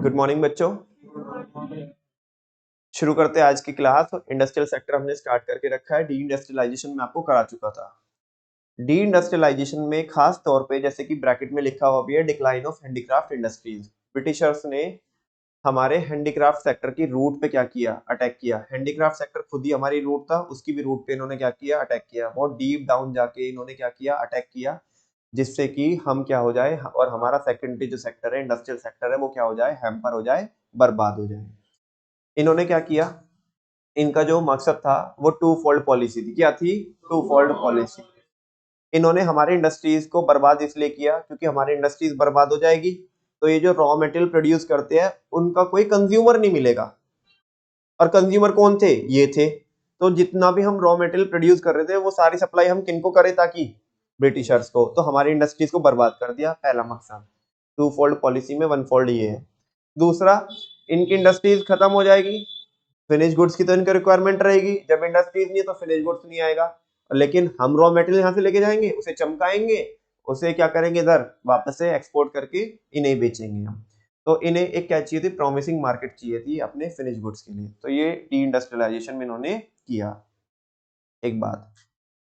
Good morning बच्चों। शुरू करते हैं आज की क्लास। इंडस्ट्रियल सेक्टर हमने स्टार्ट करके रखा है। डी इंडस्ट्रियलाइजेशन में आपको करा चुका था। डी इंडस्ट्रियलाइजेशन में खास तौर पे जैसे कि ब्रैकेट में लिखा हुआ भी है decline of handicraft industries. Britishers ने हमारे हैंडीक्राफ्ट सेक्टर की रूट पे क्या किया, अटैक किया। हैंडीक्राफ्ट सेक्टर खुद ही हमारी रूट था, उसकी भी रूट पे इन्होंने क्या किया, अटैक किया। बहुत डीप डाउन जाके इन्होंने क्या किया, अटैक किया, जिससे कि हम क्या हो जाए और हमारा सेकेंडरी जो सेक्टर है, इंडस्ट्रियल सेक्टर है, वो क्या हो जाए, हैम्पर हो जाए, बर्बाद हो जाए। इन्होंने क्या किया, इनका जो मकसद था वो टू फोल्ड पॉलिसी थी। क्या थी? Two fold policy. इन्होंने हमारे इंडस्ट्रीज को बर्बाद इसलिए किया क्योंकि हमारी इंडस्ट्रीज बर्बाद हो जाएगी तो ये जो रॉ मटेरियल प्रोड्यूस करते हैं उनका कोई कंज्यूमर नहीं मिलेगा। और कंज्यूमर कौन थे? ये थे। तो जितना भी हम रॉ मटेरियल प्रोड्यूस कर रहे थे वो सारी सप्लाई हम किनको करें? ताकि ब्रिटिशर्स को। तो हमारी इंडस्ट्रीज को बर्बाद कर दिया। पहला मकसद टू फोल्ड पॉलिसी में वन फोल्ड ये है। दूसरा, इनकी इंडस्ट्रीज खत्म हो जाएगी, फिनिश गुड्स की तो इनकी रिक्वायरमेंट रहेगी। जब इंडस्ट्रीज नहीं है तो फिनिश गुड्स नहीं आएगा, लेकिन हम रॉ मटेरियल यहाँ से लेके जाएंगे, उसे चमकाएंगे, उसे क्या करेंगे, इधर वापस से एक्सपोर्ट करके इन्हें बेचेंगे हम। तो इन्हें एक क्या चाहिए थी, प्रॉमिसिंग मार्केट चाहिए थी अपने फिनिश गुड्स के लिए। तो ये डी इंडस्ट्रियलाइजेशन में इन्होंने किया। एक बात।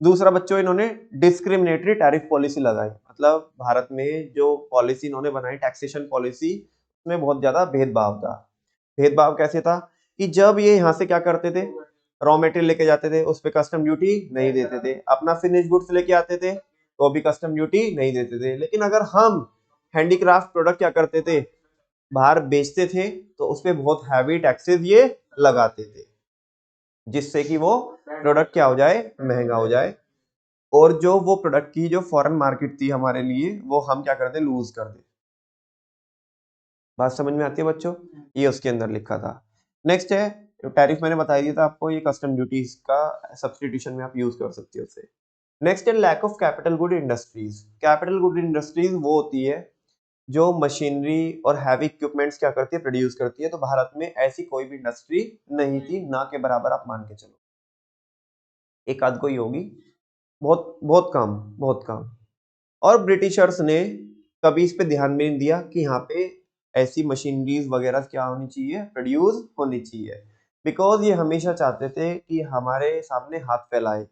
दूसरा बच्चों, इन्होंने डिस्क्रिमिनेटरी टैरिफ पॉलिसी लगाई। मतलब भारत में जो पॉलिसी इन्होंने बनाई, टैक्सेशन पॉलिसी, उसमें बहुत ज्यादा भेदभाव था। भेदभाव कैसे था कि जब ये यहाँ से क्या करते थे, रॉ मटेरियल लेके जाते थे, उस पे कस्टम ड्यूटी नहीं देते थे। अपना फिनिश गुड्स लेके आते थे तो भी कस्टम ड्यूटी नहीं देते थे। लेकिन अगर हम हैंडीक्राफ्ट प्रोडक्ट क्या करते थे, बाहर बेचते थे, तो उस पे बहुत हैवी टैक्सेस ये लगाते थे, जिससे कि वो प्रोडक्ट क्या हो जाए, महंगा हो जाए। और जो वो प्रोडक्ट की जो फॉरेन मार्केट थी हमारे लिए, वो हम क्या करते, लूज कर दे। बात समझ में आती है बच्चों? ये उसके अंदर लिखा था। नेक्स्ट है टैरिफ, मैंने बता दिया था आपको, ये कस्टम ड्यूटीज का सब्स्टिट्यूशन में आप यूज कर सकते हो उसे। नेक्स्ट है lack of capital good industries. Capital good industries वो होती है जो मशीनरी और हैवी इक्विपमेंट्स क्या करती है, प्रोड्यूस करती है। तो भारत में ऐसी कोई भी इंडस्ट्री नहीं थी, ना के बराबर आप मान के चलो। एक आध कोई होगी, बहुत बहुत कम, बहुत कम। और ब्रिटिशर्स ने कभी इस पे ध्यान भी नहीं दिया कि यहाँ पे ऐसी मशीनरीज वगैरह क्या होनी चाहिए, प्रोड्यूस होनी चाहिए। बिकॉज ये हमेशा चाहते थे कि हमारे सामने हाथ फैलाए,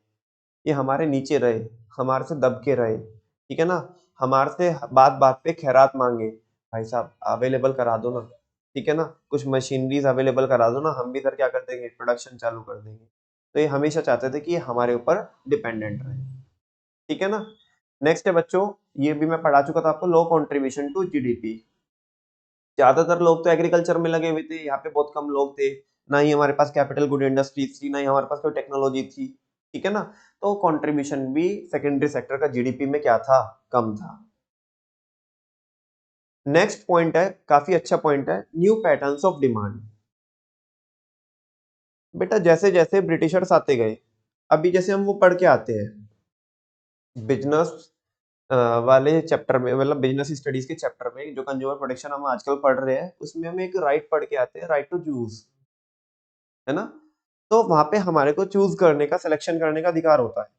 ये हमारे नीचे रहे, हमारे से दब के रहे, ठीक है ना, हमारे से बात बात पे खैरात मांगे, भाई साहब अवेलेबल करा दो ना, ठीक है ना, कुछ मशीनरीज अवेलेबल करा दो ना, हम भी इधर क्या कर देंगे, प्रोडक्शन चालू कर देंगे। तो ये हमेशा चाहते थे कि ये हमारे ऊपर डिपेंडेंट रहे, ठीक है ना। नेक्स्ट है बच्चों, ये भी मैं पढ़ा चुका था आपको, लो कंट्रीब्यूशन टू जीडीपी। ज्यादातर लोग तो एग्रीकल्चर में लगे हुए थे, यहाँ पे बहुत कम लोग थे। ना ही हमारे पास कैपिटल गुड इंडस्ट्रीज थी, ना ही हमारे पास कोई टेक्नोलॉजी थी, ठीक है ना। तो कंट्रीब्यूशन भी सेकेंडरी सेक्टर का जीडीपी में क्या था, कम था। नेक्स्ट पॉइंट है, काफी अच्छा पॉइंट है, न्यू पैटर्न्स ऑफ डिमांड। बेटा जैसे जैसे ब्रिटिशर्स आते गए, अभी जैसे हम वो पढ़ के आते हैं बिजनेस वाले चैप्टर में, मतलब बिजनेस स्टडीज के चैप्टर में, जो कंज्यूमर प्रोडक्शन हम आजकल पढ़ रहे हैं, उसमें हम एक राइट पढ़ के आते हैं, राइट टू चूज, है ना। तो वहां पे हमारे को चूज करने का, सिलेक्शन करने का अधिकार होता है।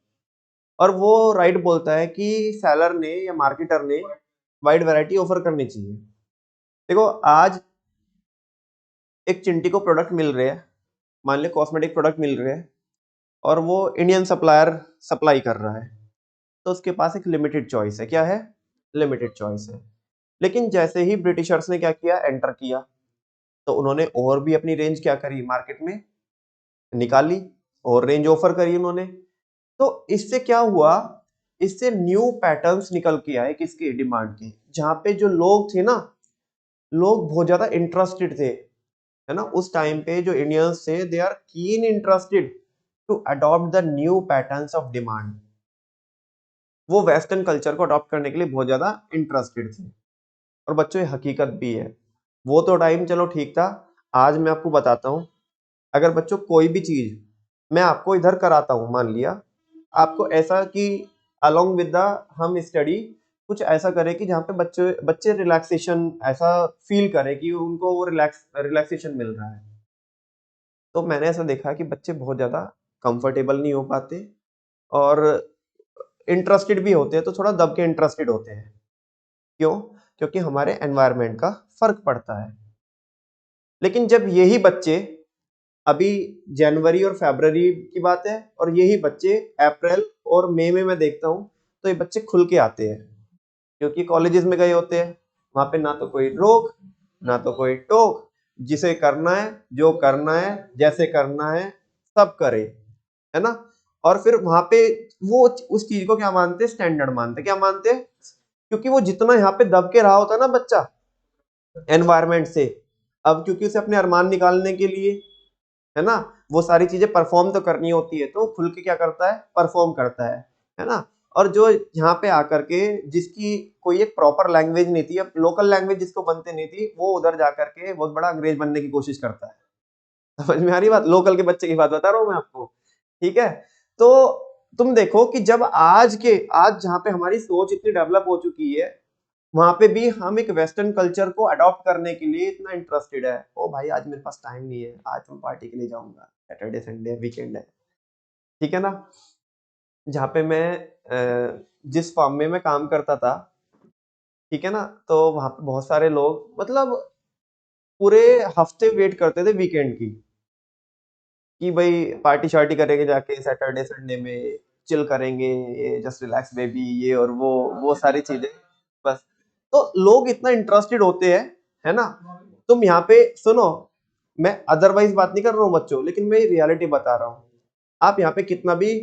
और वो राइट बोलता है कि सेलर ने या मार्केटर ने वाइड वैरायटी ऑफर करनी चाहिए। देखो आज एक चिंटी को प्रोडक्ट मिल रहे हैं, मान लो कॉस्मेटिक प्रोडक्ट मिल रहे हैं, और वो इंडियन सप्लायर सप्लाई कर रहा है, तो उसके पास एक लिमिटेड चॉइस है। क्या है? लिमिटेड चॉइस है। लेकिन जैसे ही ब्रिटिशर्स ने क्या किया, एंटर किया, तो उन्होंने और भी अपनी रेंज क्या करी, मार्केट में निकाली, और रेंज ऑफर करी उन्होंने। तो इससे क्या हुआ, इससे न्यू पैटर्न्स निकल के आए, किसके, डिमांड के। जहां पे जो लोग थे ना, लोग बहुत ज्यादा इंटरेस्टेड थे, है ना, उस टाइम पे जो इंडियंस थे, they are keen interested to adopt the new patterns of demand. वो वेस्टर्न कल्चर को अडॉप्ट करने के लिए बहुत ज्यादा इंटरेस्टेड थे। और बच्चों ये हकीकत भी है। वो तो टाइम चलो ठीक था, आज मैं आपको बताता हूँ। अगर बच्चों कोई भी चीज मैं आपको इधर कराता हूँ, मान लिया आपको ऐसा कि अलोंग विद द हम स्टडी कुछ ऐसा करें कि जहाँ पे बच्चे बच्चे रिलैक्सेशन ऐसा फील करें कि उनको वो रिलैक्सेशन मिल रहा है। तो मैंने ऐसा देखा है कि बच्चे बहुत ज्यादा कंफर्टेबल नहीं हो पाते, और इंटरेस्टेड भी होते हैं तो थोड़ा दब के इंटरेस्टेड होते हैं। क्यों? क्योंकि हमारे एनवायरनमेंट का फर्क पड़ता है। लेकिन जब यही बच्चे अभी जनवरी और फरवरी की बात है और यही बच्चे अप्रैल और मई में मैं देखता हूँ तो ये बच्चे खुल के आते हैं, क्योंकि कॉलेजेस में गए होते हैं, वहां पे ना तो कोई रोक ना तो कोई टोक, जिसे करना है जो करना है जैसे करना है सब करे, है ना। और फिर वहां पे वो उस चीज को क्या मानते हैं, स्टैंडर्ड मानते हैं। क्या मानते हैं? क्योंकि वो जितना यहाँ पे दब के रहा होता है ना बच्चा एनवायरमेंट से, अब क्योंकि उसे अपने अरमान निकालने के लिए, है ना, वो सारी चीजें परफॉर्म तो करनी होती है, तो खुल के क्या करता है, परफॉर्म करता है ना। और जो यहाँ पे आकर के जिसकी कोई एक प्रॉपर लैंग्वेज नहीं थी, अब लोकल लैंग्वेज जिसको बनते नहीं थी, वो उधर जाकर के बहुत बड़ा अंग्रेज बनने की कोशिश करता है। समझ में आ रही बात? लोकल के बच्चे की बात बता रहा हूँ मैं आपको, ठीक है। तो तुम देखो कि जब आज जहाँ पे हमारी सोच इतनी डेवलप हो चुकी है, वहां पे भी हम एक वेस्टर्न कल्चर को अडॉप्ट करने के लिए इतना इंटरेस्टेड है। ओ भाई आज मेरे पास टाइम नहीं है, आज मैं पार्टी के लिए जाऊंगा, सैटरडे संडे वीकेंड है, ठीक है ना। जहाँ पे मैं जिस फॉर्म में मैं काम करता था, ठीक है ना, तो वहां पे बहुत सारे लोग मतलब पूरे हफ्ते वेट करते थे वीकेंड की, कि भाई पार्टी शार्टी करेंगे जाके सैटरडे संडे में, चिल करेंगे, जस्ट रिलैक्स बेबी, ये और वो सारी चीजें बस। तो लोग इतना इंटरेस्टेड होते हैं, है ना। तुम यहाँ पे सुनो, मैं अदरवाइज बात नहीं कर रहा हूँ बच्चों, लेकिन मैं रियलिटी बता रहा हूँ। आप यहाँ पे कितना भी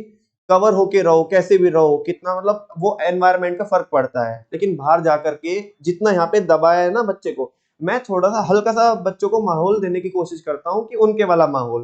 कवर होके रहो, कैसे भी रहो, कितना मतलब वो एनवायरनमेंट का फर्क पड़ता है, लेकिन बाहर जाकर के जितना यहाँ पे दबाया है ना बच्चे को, मैं थोड़ा सा हल्का सा बच्चों को माहौल देने की कोशिश करता हूँ कि उनके वाला माहौल,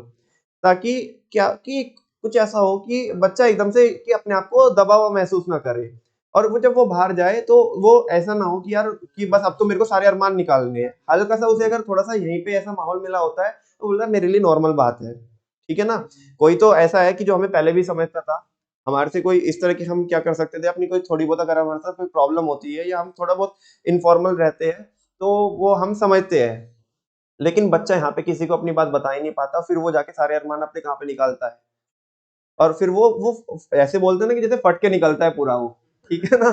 ताकि क्या कि कुछ ऐसा हो कि बच्चा एकदम से कि अपने आप को दबा हुआ महसूस ना करे, और वो जब वो बाहर जाए तो वो ऐसा ना हो कि यार कि बस अब तो मेरे को सारे अरमान निकालने हैं। हल्का सा उसे अगर थोड़ा सा यहीं पे ऐसा माहौल मिला होता है तो बोलता है मेरे लिए नॉर्मल बात है, ठीक है ना। कोई तो ऐसा है कि जो हमें पहले भी समझता था, हमारे से कोई इस तरह की हम क्या कर सकते थे, अपनी कोई थोड़ी बहुत अगर हमारे साथ कोई प्रॉब्लम होती है या हम थोड़ा बहुत इनफॉर्मल रहते हैं तो वो हम समझते हैं। लेकिन बच्चा यहाँ पे किसी को अपनी बात बता ही नहीं पाता, फिर वो जाके सारे अरमान अपने कहाँ पे निकालता है, और फिर वो ऐसे बोलते हैं ना कि जैसे फट के निकलता है पूरा वो, ठीक है ना,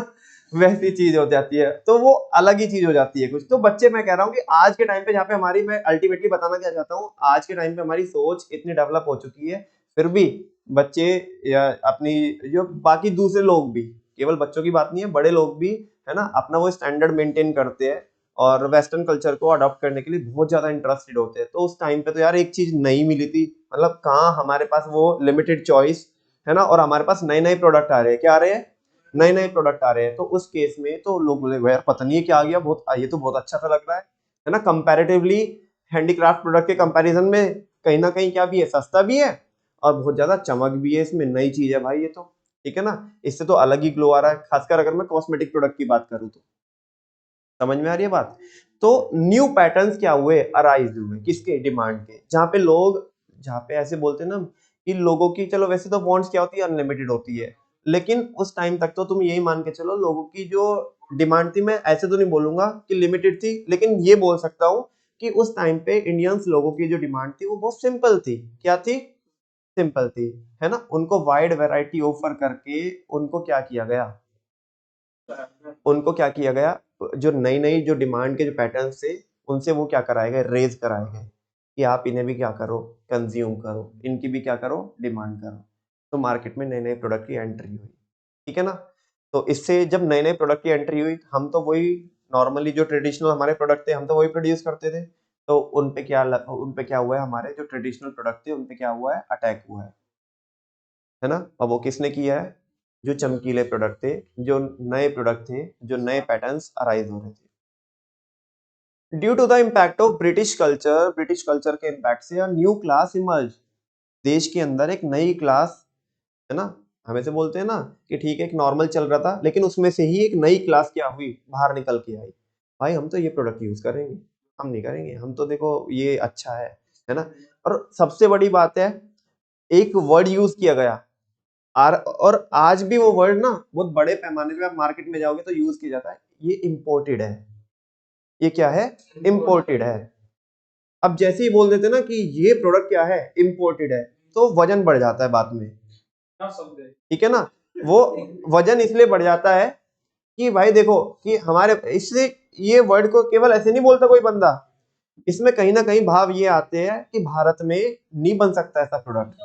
वैसी चीज हो जाती है, तो वो अलग ही चीज हो जाती है कुछ। तो बच्चे, मैं कह रहा हूँ कि आज के टाइम पे जहाँ पे हमारी, मैं अल्टीमेटली बताना क्या चाहता हूँ, आज के टाइम पे हमारी सोच इतनी डेवलप हो चुकी है, फिर भी बच्चे या अपनी जो बाकी दूसरे लोग भी, केवल बच्चों की बात नहीं है, बड़े लोग भी, है ना, अपना वो स्टैंडर्ड मेंटेन करते हैं और वेस्टर्न कल्चर को अडॉप्ट करने के लिए बहुत ज्यादा इंटरेस्टेड होते हैं। तो उस टाइम पे तो यार एक चीज नहीं मिली थी, मतलब कहाँ हमारे पास वो लिमिटेड चॉइस, है ना, और हमारे पास नए नए प्रोडक्ट आ रहे हैं, क्या आ रहे हैं, नए नए प्रोडक्ट आ रहे हैं। तो उस केस में तो लोग बोले यार पता नहीं है क्या आ गया, बहुत ये तो बहुत अच्छा सा लग रहा है ना। कंपैरेटिवली हैंडीक्राफ्ट प्रोडक्ट के कंपैरिजन में कहीं ना कहीं क्या भी है, सस्ता भी है और बहुत ज्यादा चमक भी है, इसमें नई चीज है भाई ये तो, ठीक है ना। इससे तो अलग ही ग्लो आ रहा है, खासकर अगर मैं कॉस्मेटिक प्रोडक्ट की बात करूँ तो। समझ में आ रही है बात? तो न्यू पैटर्न्स क्या हुए, अराइज हुए, किसके, डिमांड के, जहाँ पे लोग, जहाँ पे ऐसे बोलते हैं ना कि लोगों की, चलो वैसे तो वांट्स क्या होती है, अनलिमिटेड होती है, लेकिन उस टाइम तक तो तुम यही मान के चलो लोगों की जो डिमांड थी, मैं ऐसे तो नहीं बोलूंगा कि लिमिटेड थी, लेकिन ये बोल सकता हूँ कि उस टाइम पे इंडियंस लोगों की जो डिमांड थी वो बहुत सिंपल थी। क्या थी? सिंपल थी, है ना। उनको वाइड वैरायटी ऑफर करके उनको क्या किया गया, उनको क्या किया गया, जो नई नई जो डिमांड के जो पैटर्न्स थे उनसे वो क्या कराए गए, रेज कराए गए कि आप इन्हें भी क्या करो, कंज्यूम करो, इनकी भी क्या करो, डिमांड करो। तो मार्केट में नए नए प्रोडक्ट की एंट्री हुई, ठीक है ना। तो इससे जब नए नए प्रोडक्ट की एंट्री हुई, हम तो वही नॉर्मली जो ट्रेडिशनल हमारे प्रोडक्ट थे हम तो वही प्रोड्यूस करते थे, तो उन पे क्या हुआ है, हमारे जो ट्रेडिशनल प्रोडक्ट थे उन पे क्या हुआ है, अटैक हुआ है ना। और वो किसने किया है? जो चमकीले प्रोडक्ट थे, जो नए प्रोडक्ट थे, जो नए पैटर्न्स अराइज हो रहे थे। Due to the impact of British culture के इम्पैक्ट से न्यू क्लास इमर्ज, देश के अंदर एक नई क्लास, है ना। हम ऐसे बोलते हैं ना कि ठीक है एक नॉर्मल चल रहा था, लेकिन उसमें से ही एक नई क्लास क्या हुई, बाहर निकल के आई, भाई हम तो ये प्रोडक्ट यूज करेंगे, हम नहीं करेंगे, हम तो देखो ये अच्छा है ना। और सबसे बड़ी बात है, एक वर्ड यूज किया गया, और आज भी वो वर्ड ना बहुत बड़े पैमाने पे आप मार्केट में जाओगे तो यूज किया जाता है, ये इम्पोर्टेड है। ये क्या है? इम्पोर्टेड है। अब जैसे ही बोल देते ना कि ये प्रोडक्ट क्या है, इम्पोर्टेड है, तो वजन बढ़ जाता है बाद में, ठीक है ना। वो वजन इसलिए बढ़ जाता है कि भाई देखो कि हमारे इससे, ये वर्ड को केवल ऐसे नहीं बोलता कोई बंदा इसमें कहीं ना कहीं भाव ये आते हैं कि भारत में नहीं बन सकता ऐसा प्रोडक्ट,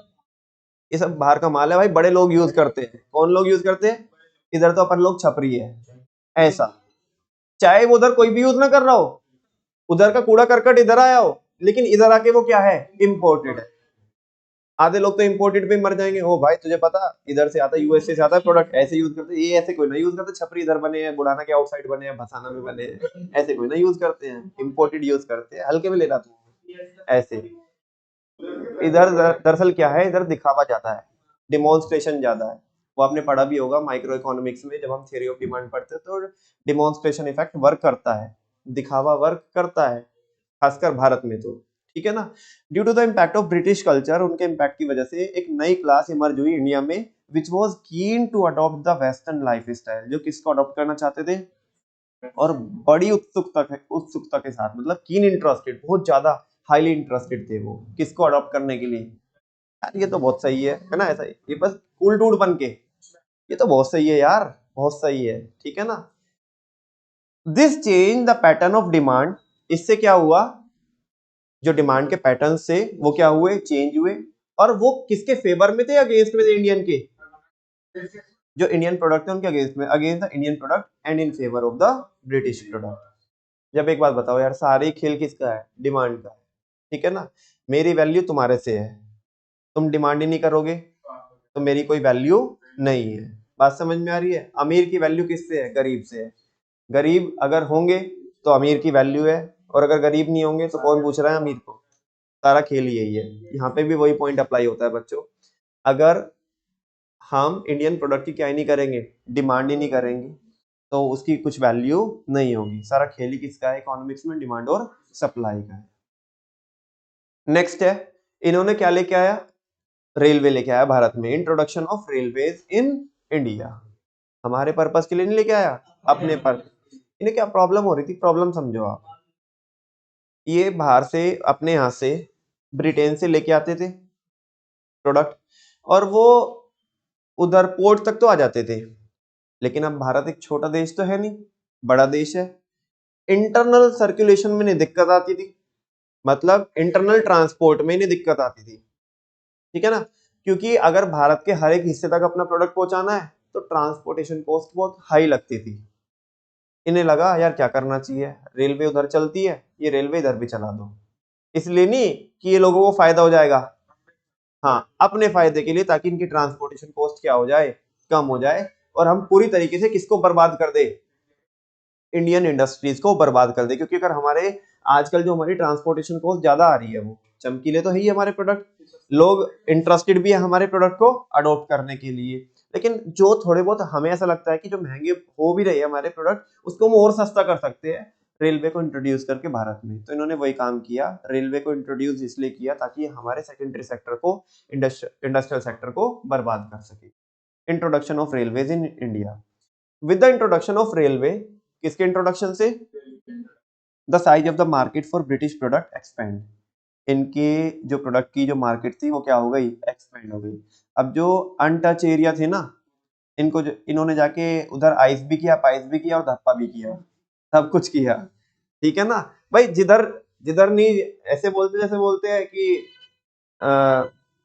ये सब बाहर का माल है भाई, बड़े लोग यूज करते हैं। कौन लोग यूज करते हैं? इधर तो अपन लोग छपरी है ऐसा, चाहे वो उधर कोई भी यूज ना कर रहा हो, उधर का कूड़ा करकट इधर आया हो, लेकिन इधर आके वो क्या है, इम्पोर्टेड है। आधे लोग तो इम्पोर्टेड पे मर जाएंगे। ओ भाई तुझे पता, इधर से आता है, यूएसए से आता है प्रोडक्ट, ऐसे यूज करते हैं। ये ऐसे कोई ना यूज करते, छपरी इधर बने हैं, बुढ़ाना के आउटसाइड बने हैं, भसाना में बने हैं, ऐसे कोई ना यूज करते हैं, इम्पोर्टेड यूज करते हैं। हल्के में लेना तू ऐसे। इधर दरअसल क्या है, इधर दिखावा ज्यादा है, डिमॉन्स्ट्रेशन ज्यादा है। वो आपने पढ़ा भी होगा माइक्रो इकोनॉमिक्स में, जब हम थ्योरी ऑफ डिमांड पढ़ते हैं तो डिमॉन्स्ट्रेशन इफेक्ट वर्क करता है, दिखावा वर्क करता है, खासकर भारत में तो, ठीक है ना। Due to the impact of British culture, उनके इम्पैक्ट की वजह से एक नई क्लास इमर्ज हुई इंडिया में, which was keen to adopt the western life style, जो किसको अडॉप्ट करना चाहते थे, और बड़ी उत्सुकता के साथ, मतलब कीन इंटरेस्टेड, बहुत ज्यादा हाईली इंटरेस्टेड थे वो किसको अडॉप्ट करने के लिए। यार ये तो बहुत सही है ना, ऐसा ही ये बस कूल डूड बन के, ये तो बहुत सही है यार, बहुत सही है, ठीक है ना। This change the pattern of demand, इससे क्या हुआ, जो डिमांड के पैटर्न से वो क्या हुए, चेंज हुए। और वो किसके फेवर में थे, अगेंस्ट में थे इंडियन के, जो इंडियन प्रोडक्ट है उनके अगेंस्ट में, against the Indian product and in favour of the British product. जब एक बात बताओ यार, सारे खेल किसका है, डिमांड का है, ठीक है ना। मेरी वैल्यू तुम्हारे से है, तुम डिमांड ही नहीं करोगे तो मेरी कोई वैल्यू नहीं है। बात समझ में आ रही है। अमीर की वैल्यू किससे है, गरीब से है। गरीब अगर होंगे तो अमीर की वैल्यू है, और अगर गरीब नहीं होंगे तो कौन पूछ रहा है अमीर को। सारा खेल यही है, यहाँ पे भी वही पॉइंट अप्लाई होता है बच्चों। अगर हम इंडियन प्रोडक्ट की क्या ही नहीं करेंगे, डिमांड ही नहीं करेंगे, तो उसकी कुछ वैल्यू नहीं होगी। सारा खेल ही किसका है इकोनॉमिक्स में, डिमांड और सप्लाई का है। नेक्स्ट है, इन्होंने क्या लेके आया, रेलवे लेके आया भारत में, introduction of railways in India. हमारे पर्पस के लिए नहीं लेके आया, अपने पर। इन्हें क्या प्रॉब्लम हो रही थी, प्रॉब्लम समझो आप। ये बाहर से, अपने यहाँ से, ब्रिटेन से लेके आते थे प्रोडक्ट, और वो उधर पोर्ट तक तो आ जाते थे। लेकिन अब भारत एक छोटा देश तो है नहीं, बड़ा देश है। इंटरनल सर्कुलेशन में नहीं दिक्कत आती थी, मतलब इंटरनल ट्रांसपोर्ट में नहीं दिक्कत आती थी, ठीक है ना। क्योंकि अगर भारत के हर एक हिस्से तक अपना प्रोडक्ट पहुंचाना है तो ट्रांसपोर्टेशन कॉस्ट बहुत हाई लगती थी। इन्हें लगा यार क्या करना चाहिए, रेलवे उधर चलती है, ये रेलवे इधर भी चला दो। इसलिए नहीं कि ये लोगों को फायदा हो जाएगा, हाँ अपने फायदे के लिए, ताकि इनकी ट्रांसपोर्टेशन कॉस्ट क्या हो जाए, कम हो जाए, और हम पूरी तरीके से किसको बर्बाद कर दे, इंडियन इंडस्ट्रीज को बर्बाद कर दे। क्योंकि अगर हमारे आजकल जो हमारी ट्रांसपोर्टेशन कॉस्ट ज्यादा आ रही है, वो चमकीले तो है ही हमारे प्रोडक्ट, लोग इंटरेस्टेड भी है हमारे प्रोडक्ट को अडॉप्ट करने के लिए। लेकिन जो थोड़े बहुत हमें ऐसा लगता है कि जो महंगे हो भी रहे हैं हमारे प्रोडक्ट, उसको हम और सस्ता कर सकते हैं रेलवे को इंट्रोड्यूस करके भारत में। तो इन्होंने वही काम किया, रेलवे को इंट्रोड्यूस इसलिए किया ताकि हमारे सेकेंडरी सेक्टर को, इंडस्ट्रियल सेक्टर को बर्बाद कर सके। Introduction of railways in India, with the introduction of railway, किसके इंट्रोडक्शन से, the size of the market for British product expand, इनके जो प्रोडक्ट की जो मार्केट थी वो क्या हो गई, एक्सपेंड हो गई। अब जो अनटच एरिया थे ना, इनको इन्होंने जाके उधर आइस भी किया, पाइस भी किया, और धप्पा भी किया, सब कुछ किया, ठीक है ना भाई। जिधर जिधर नहीं, ऐसे बोलते, जैसे बोलते हैं कि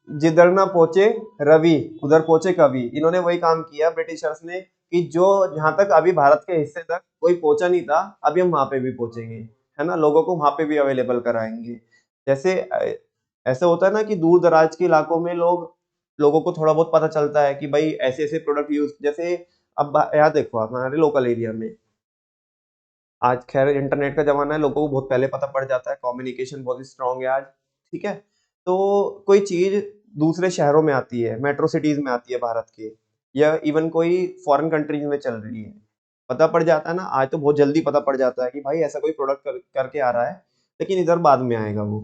जिधर ना पहुंचे रवि उधर पहुंचे कवि। इन्होंने वही काम किया ब्रिटिशर्स ने, कि जो जहां तक अभी भारत के हिस्से तक कोई पहुंचा नहीं था, अभी हम वहां पे भी पहुंचेंगे, है ना, लोगों को वहां पे भी अवेलेबल कराएंगे। जैसे ऐसे होता है ना कि दूर दराज के इलाकों में लोगों को थोड़ा बहुत पता चलता है कि भाई ऐसे ऐसे प्रोडक्ट यूज, जैसे अब यहाँ देखो आप हमारे लोकल एरिया में, आज खैर इंटरनेट का जमाना है, लोगों को बहुत पहले पता पड़ जाता है, कम्युनिकेशन बहुत स्ट्रांग है आज, ठीक है। तो कोई चीज दूसरे शहरों में आती है, मेट्रो सिटीज में आती है भारत के, या इवन कोई फॉरेन कंट्रीज में चल रही है, पता पड़ जाता है ना आज, तो बहुत जल्दी पता पड़ जाता है कि भाई ऐसा कोई प्रोडक्ट करके आ रहा है। लेकिन इधर बाद में आएगा वो,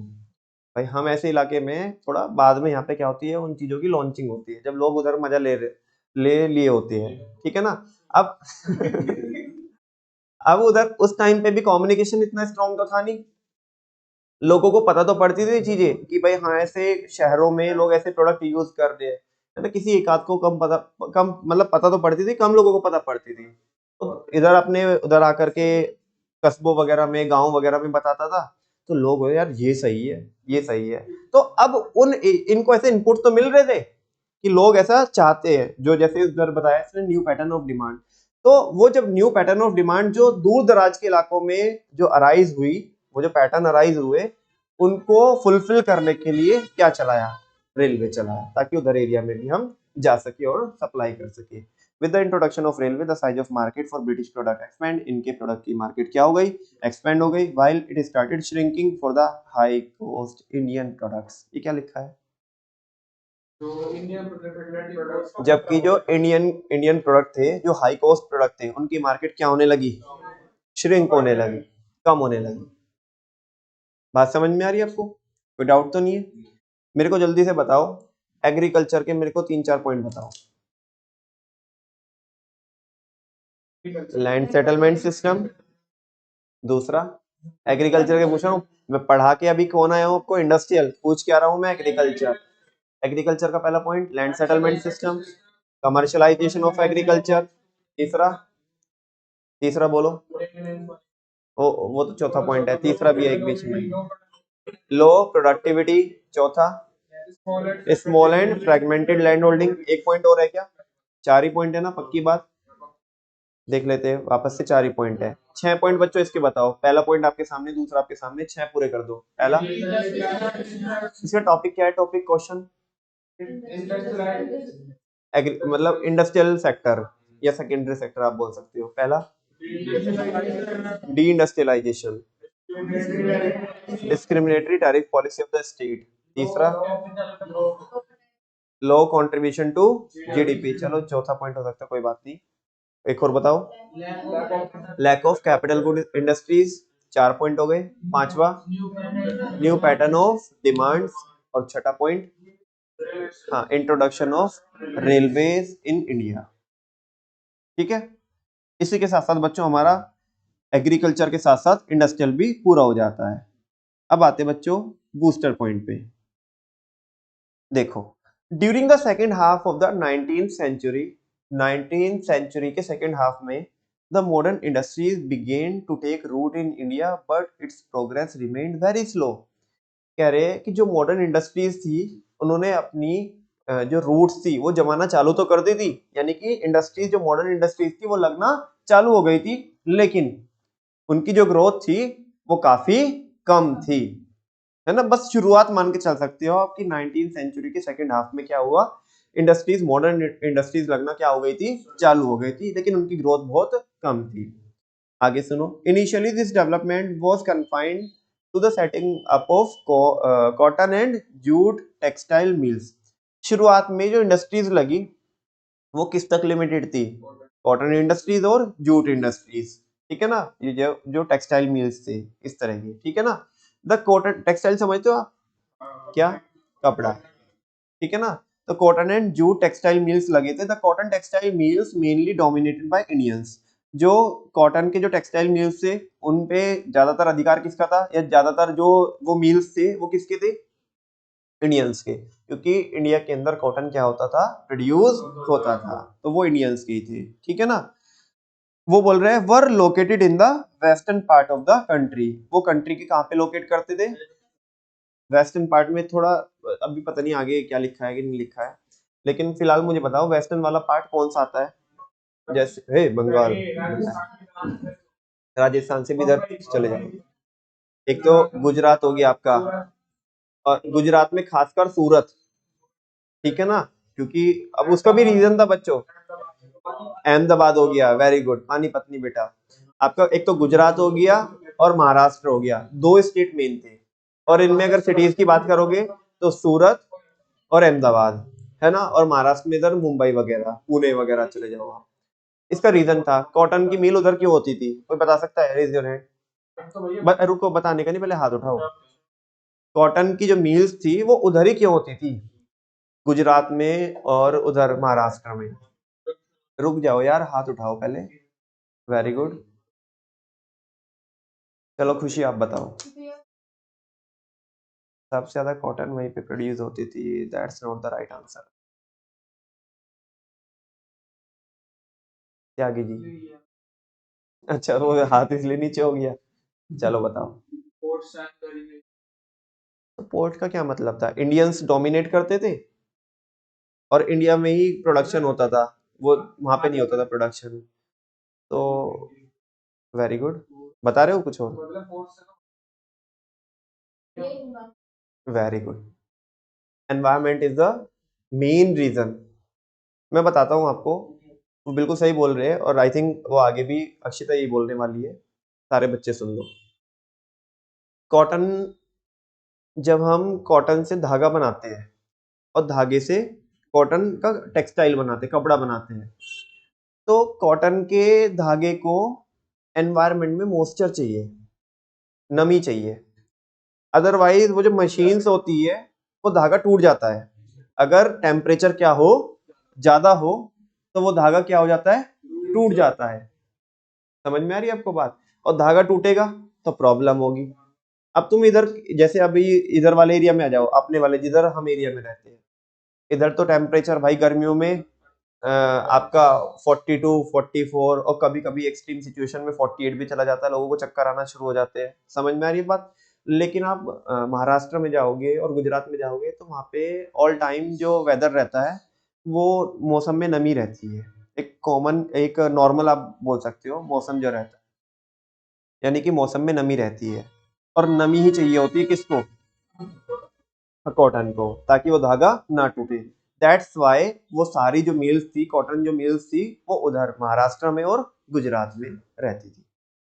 भाई हम ऐसे इलाके में थोड़ा बाद में, यहाँ पे क्या होती है, उन चीजों की लॉन्चिंग होती है जब लोग उधर मजा ले लिए होते हैं, ठीक है ना। अब अब उधर उस टाइम पे भी कम्युनिकेशन इतना स्ट्रांग तो था नहीं, लोगों को पता तो पड़ती थी चीजें कि भाई हाँ ऐसे शहरों में लोग ऐसे प्रोडक्ट यूज कर रहे हैं, है ना। किसी एक आध को कम मतलब पता तो पड़ती थी, कम लोगों को पता पड़ती थी। तो इधर अपने उधर आकर के कस्बों वगैरह में, गांव वगैरह में बताता था, तो लोग बोले यार ये सही है, ये सही है। तो अब इनको ऐसे इनपुट तो मिल रहे थे कि लोग ऐसा चाहते हैं, जो जैसे उधर बताया इसने न्यू पैटर्न ऑफ डिमांड। तो वो जब न्यू पैटर्न ऑफ डिमांड जो दूर दराज के इलाकों में जो अराइज हुई, वो जो पैटर्न अराइज हुए, उनको फुलफिल करने के लिए क्या चलाया, रेलवे चलाया, ताकि उधर एरिया में भी हम जा सके और सप्लाई कर सके। With the introduction of railway the size of market for British product expand, इनके प्रोडक्ट की मार्केट क्या हो गई, एक्सपेंड हो गई, while it started shrinking for the high cost Indian products. ये क्या लिखा है, जबकि जो इंडियन प्रोडक्ट थे, जो हाई कॉस्ट प्रोडक्ट थे, उनकी मार्केट क्या होने लगी, श्रिंक होने लगी, कम होने लगी। बात समझ में आ रही है आपको, कोई डाउट तो नहीं है? मेरे को जल्दी से बताओ, एग्रीकल्चर के मेरे को 3-4 पॉइंट बताओ। लैंड सेटलमेंट सिस्टम, दूसरा एग्रीकल्चर के पूछ रहा हूँ मैं, पढ़ा के अभी कौन आया हूँ आपको, इंडस्ट्रियल पूछ के आ रहा हूँ मैं, एग्रीकल्चर। एग्रीकल्चर का पहला point land settlement system, commercialisation of agriculture, तीसरा, तीसरा बोलो, वो तो चौथा पॉइंट है, तीसरा भी है एक बीच में, लो प्रोडक्टिविटी, चौथा small and fragmented land holding. एक पॉइंट और है क्या, 4 ही पॉइंट है ना, पक्की बात, देख लेते हैं वापस से, 4 ही पॉइंट है। 6 पॉइंट बच्चों इसके बताओ, पहला पॉइंट आपके सामने, दूसरा आपके सामने, 6 पूरे कर दो। पहला, इसका टॉपिक क्या है, टॉपिक क्वेश्चन, मतलब इंडस्ट्रियल सेक्टर या सेकेंडरी सेक्टर आप बोल सकते हो। पहला deindustrialisation, discriminatory tariff policy of the state, तीसरा लो कंट्रीब्यूशन टू जीडीपी, चलो चौथा पॉइंट हो सकता है, कोई बात नहीं। एक और बताओ, lack of capital good industries, 4 point हो गए। पांचवा न्यू पैटर्न ऑफ डिमांड्स, और छठा पॉइंट हाँ introduction of railways in India. ठीक है, इसी के साथ साथ बच्चों हमारा एग्रीकल्चर के साथ साथ इंडस्ट्रियल भी पूरा हो जाता है। अब आते बच्चों बूस्टर पॉइंट पे। देखो, during the second half of the 19th century के सेकेंड हाफ में the modern industries began to take root in India, but its progress remained very slow. कह रहे हैं कि जो मॉडर्न इंडस्ट्रीज थी, उन्होंने अपनी जो रूट्स थी वो जमाना चालू तो कर दी थी, यानी कि इंडस्ट्रीज, जो मॉडर्न इंडस्ट्रीज थी वो लगना चालू हो गई थी, लेकिन उनकी जो ग्रोथ थी वो काफी कम थी, है ना। बस शुरुआत मान के चल सकते हो आपकी 19th सेंचुरी के सेकंड हाफ में क्या हुआ, इंडस्ट्रीज, मॉडर्न इंडस्ट्रीज लगना क्या हो गई थी, चालू हो गई थी, लेकिन उनकी ग्रोथ बहुत कम थी। आगे सुनो, initially this development was confined to the setting up of cotton and jute textile mills. शुरुआत में जो इंडस्ट्रीज लगी वो किस तक लिमिटेड थी, कॉटन इंडस्ट्रीज और जूट इंडस्ट्रीज, ठीक है ना, ये जो टेक्सटाइल मिल्स थे इस तरह की, ठीक है ना। द कॉटन टेक्सटाइल समझते हो आप, क्या, कपड़ा, ठीक है ना। तो cotton and jute textile mills लगे थे। The cotton textile mills mainly dominated by Indians. जो कॉटन के जो टेक्सटाइल मिल्स थे उन पे ज्यादातर अधिकार किसका था, या ज्यादातर जो वो मिल्स थे वो किसके थे, इंडियंस के, क्योंकि इंडिया के अंदर कॉटन क्या होता था, प्रोड्यूस होता था, तो वो इंडियंस की थी, ठीक है ना। वो बोल रहे हैं were located in the western part of the country, वो कंट्री के कहाँ पे लोकेट करते थे, वेस्टर्न पार्ट में। थोड़ा अभी पता नहीं आगे क्या लिखा है कि नहीं लिखा है, लेकिन फिलहाल मुझे बताओ वेस्टर्न वाला पार्ट कौन सा आता है, जैसे हे बंगाल, राजस्थान से भी इधर चले जाओ, एक तो गुजरात हो गया आपका, और गुजरात में खासकर सूरत, ठीक है ना, क्योंकि अब उसका भी रीजन था बच्चों, अहमदाबाद हो गया, वेरी गुड, पानीपत नहीं बेटा, आपका एक तो गुजरात हो गया और महाराष्ट्र हो गया, 2 स्टेट मेन थे, और इनमें अगर सिटीज की बात करोगे तो सूरत और अहमदाबाद, है ना, और महाराष्ट्र में इधर मुंबई वगैरह, पुणे वगैरह चले जाओ आप। इसका रीजन था, कॉटन की मिल उधर क्यों होती थी, कोई बता सकता है, रेज योर हैंड। रुको, बताने का नहीं, पहले हाथ उठाओ। कॉटन की जो मिल्स थी वो उधर ही क्यों होती थी, गुजरात में और उधर महाराष्ट्र में। रुक जाओ यार, हाथ उठाओ पहले, वेरी गुड, चलो खुशी आप बताओ। सबसे ज्यादा कॉटन वहीं पे प्रोड्यूस होती थी, that's not the right answer. Tyagi ji, अच्छा वो हाथ इसलिए नीचे हो गया, चलो बताओ। तो पोर्ट का क्या मतलब था? इंडियंस डोमिनेट करते थे और इंडिया में ही प्रोडक्शन होता था, वो वहां पे नहीं होता था प्रोडक्शन। तो वेरी गुड, बता रहे हो कुछ और? Very good. Environment is the main reason. मैं बताता हूँ आपको, वो बिल्कुल सही बोल रहे हैं और आई थिंक वो आगे भी अक्षिता यही बोलने वाली है, सारे बच्चे सुन लो। कॉटन, जब हम कॉटन से धागा बनाते हैं और धागे से कॉटन का टेक्सटाइल बनाते हैं, कपड़ा बनाते हैं, तो कॉटन के धागे को एनवायरनमेंट में मॉइस्चर चाहिए, नमी चाहिए। अदरवाइज वो जो मशीन्स होती है वो धागा टूट जाता है। अगर टेम्परेचर क्या हो, ज्यादा हो, तो वो धागा क्या हो जाता है, टूट जाता है। समझ में आ रही है आपको बात? और धागा टूटेगा तो प्रॉब्लम होगी। अब तुम इधर, जैसे अभी इधर वाले एरिया में आ जाओ, अपने वाले जिधर हम एरिया में रहते हैं, इधर तो टेम्परेचर भाई गर्मियों में आपका 42, 44 और कभी कभी एक्सट्रीम सिचुएशन में 48 भी चला जाता है, लोगों को चक्कर आना शुरू हो जाते हैं। समझ में आ रही है बात? लेकिन आप महाराष्ट्र में जाओगे और गुजरात में जाओगे तो वहाँ पे ऑल टाइम जो वेदर रहता है वो मौसम में नमी रहती है। एक कॉमन, एक नॉर्मल आप बोल सकते हो मौसम जो रहता है, यानी कि मौसम में नमी रहती है। और नमी ही चाहिए होती है किसको? कॉटन को, ताकि वो धागा ना टूटे। दैट्स वाई वो सारी जो मिल्स थी, कॉटन जो मिल्स थी, वो उधर महाराष्ट्र में और गुजरात में रहती थी।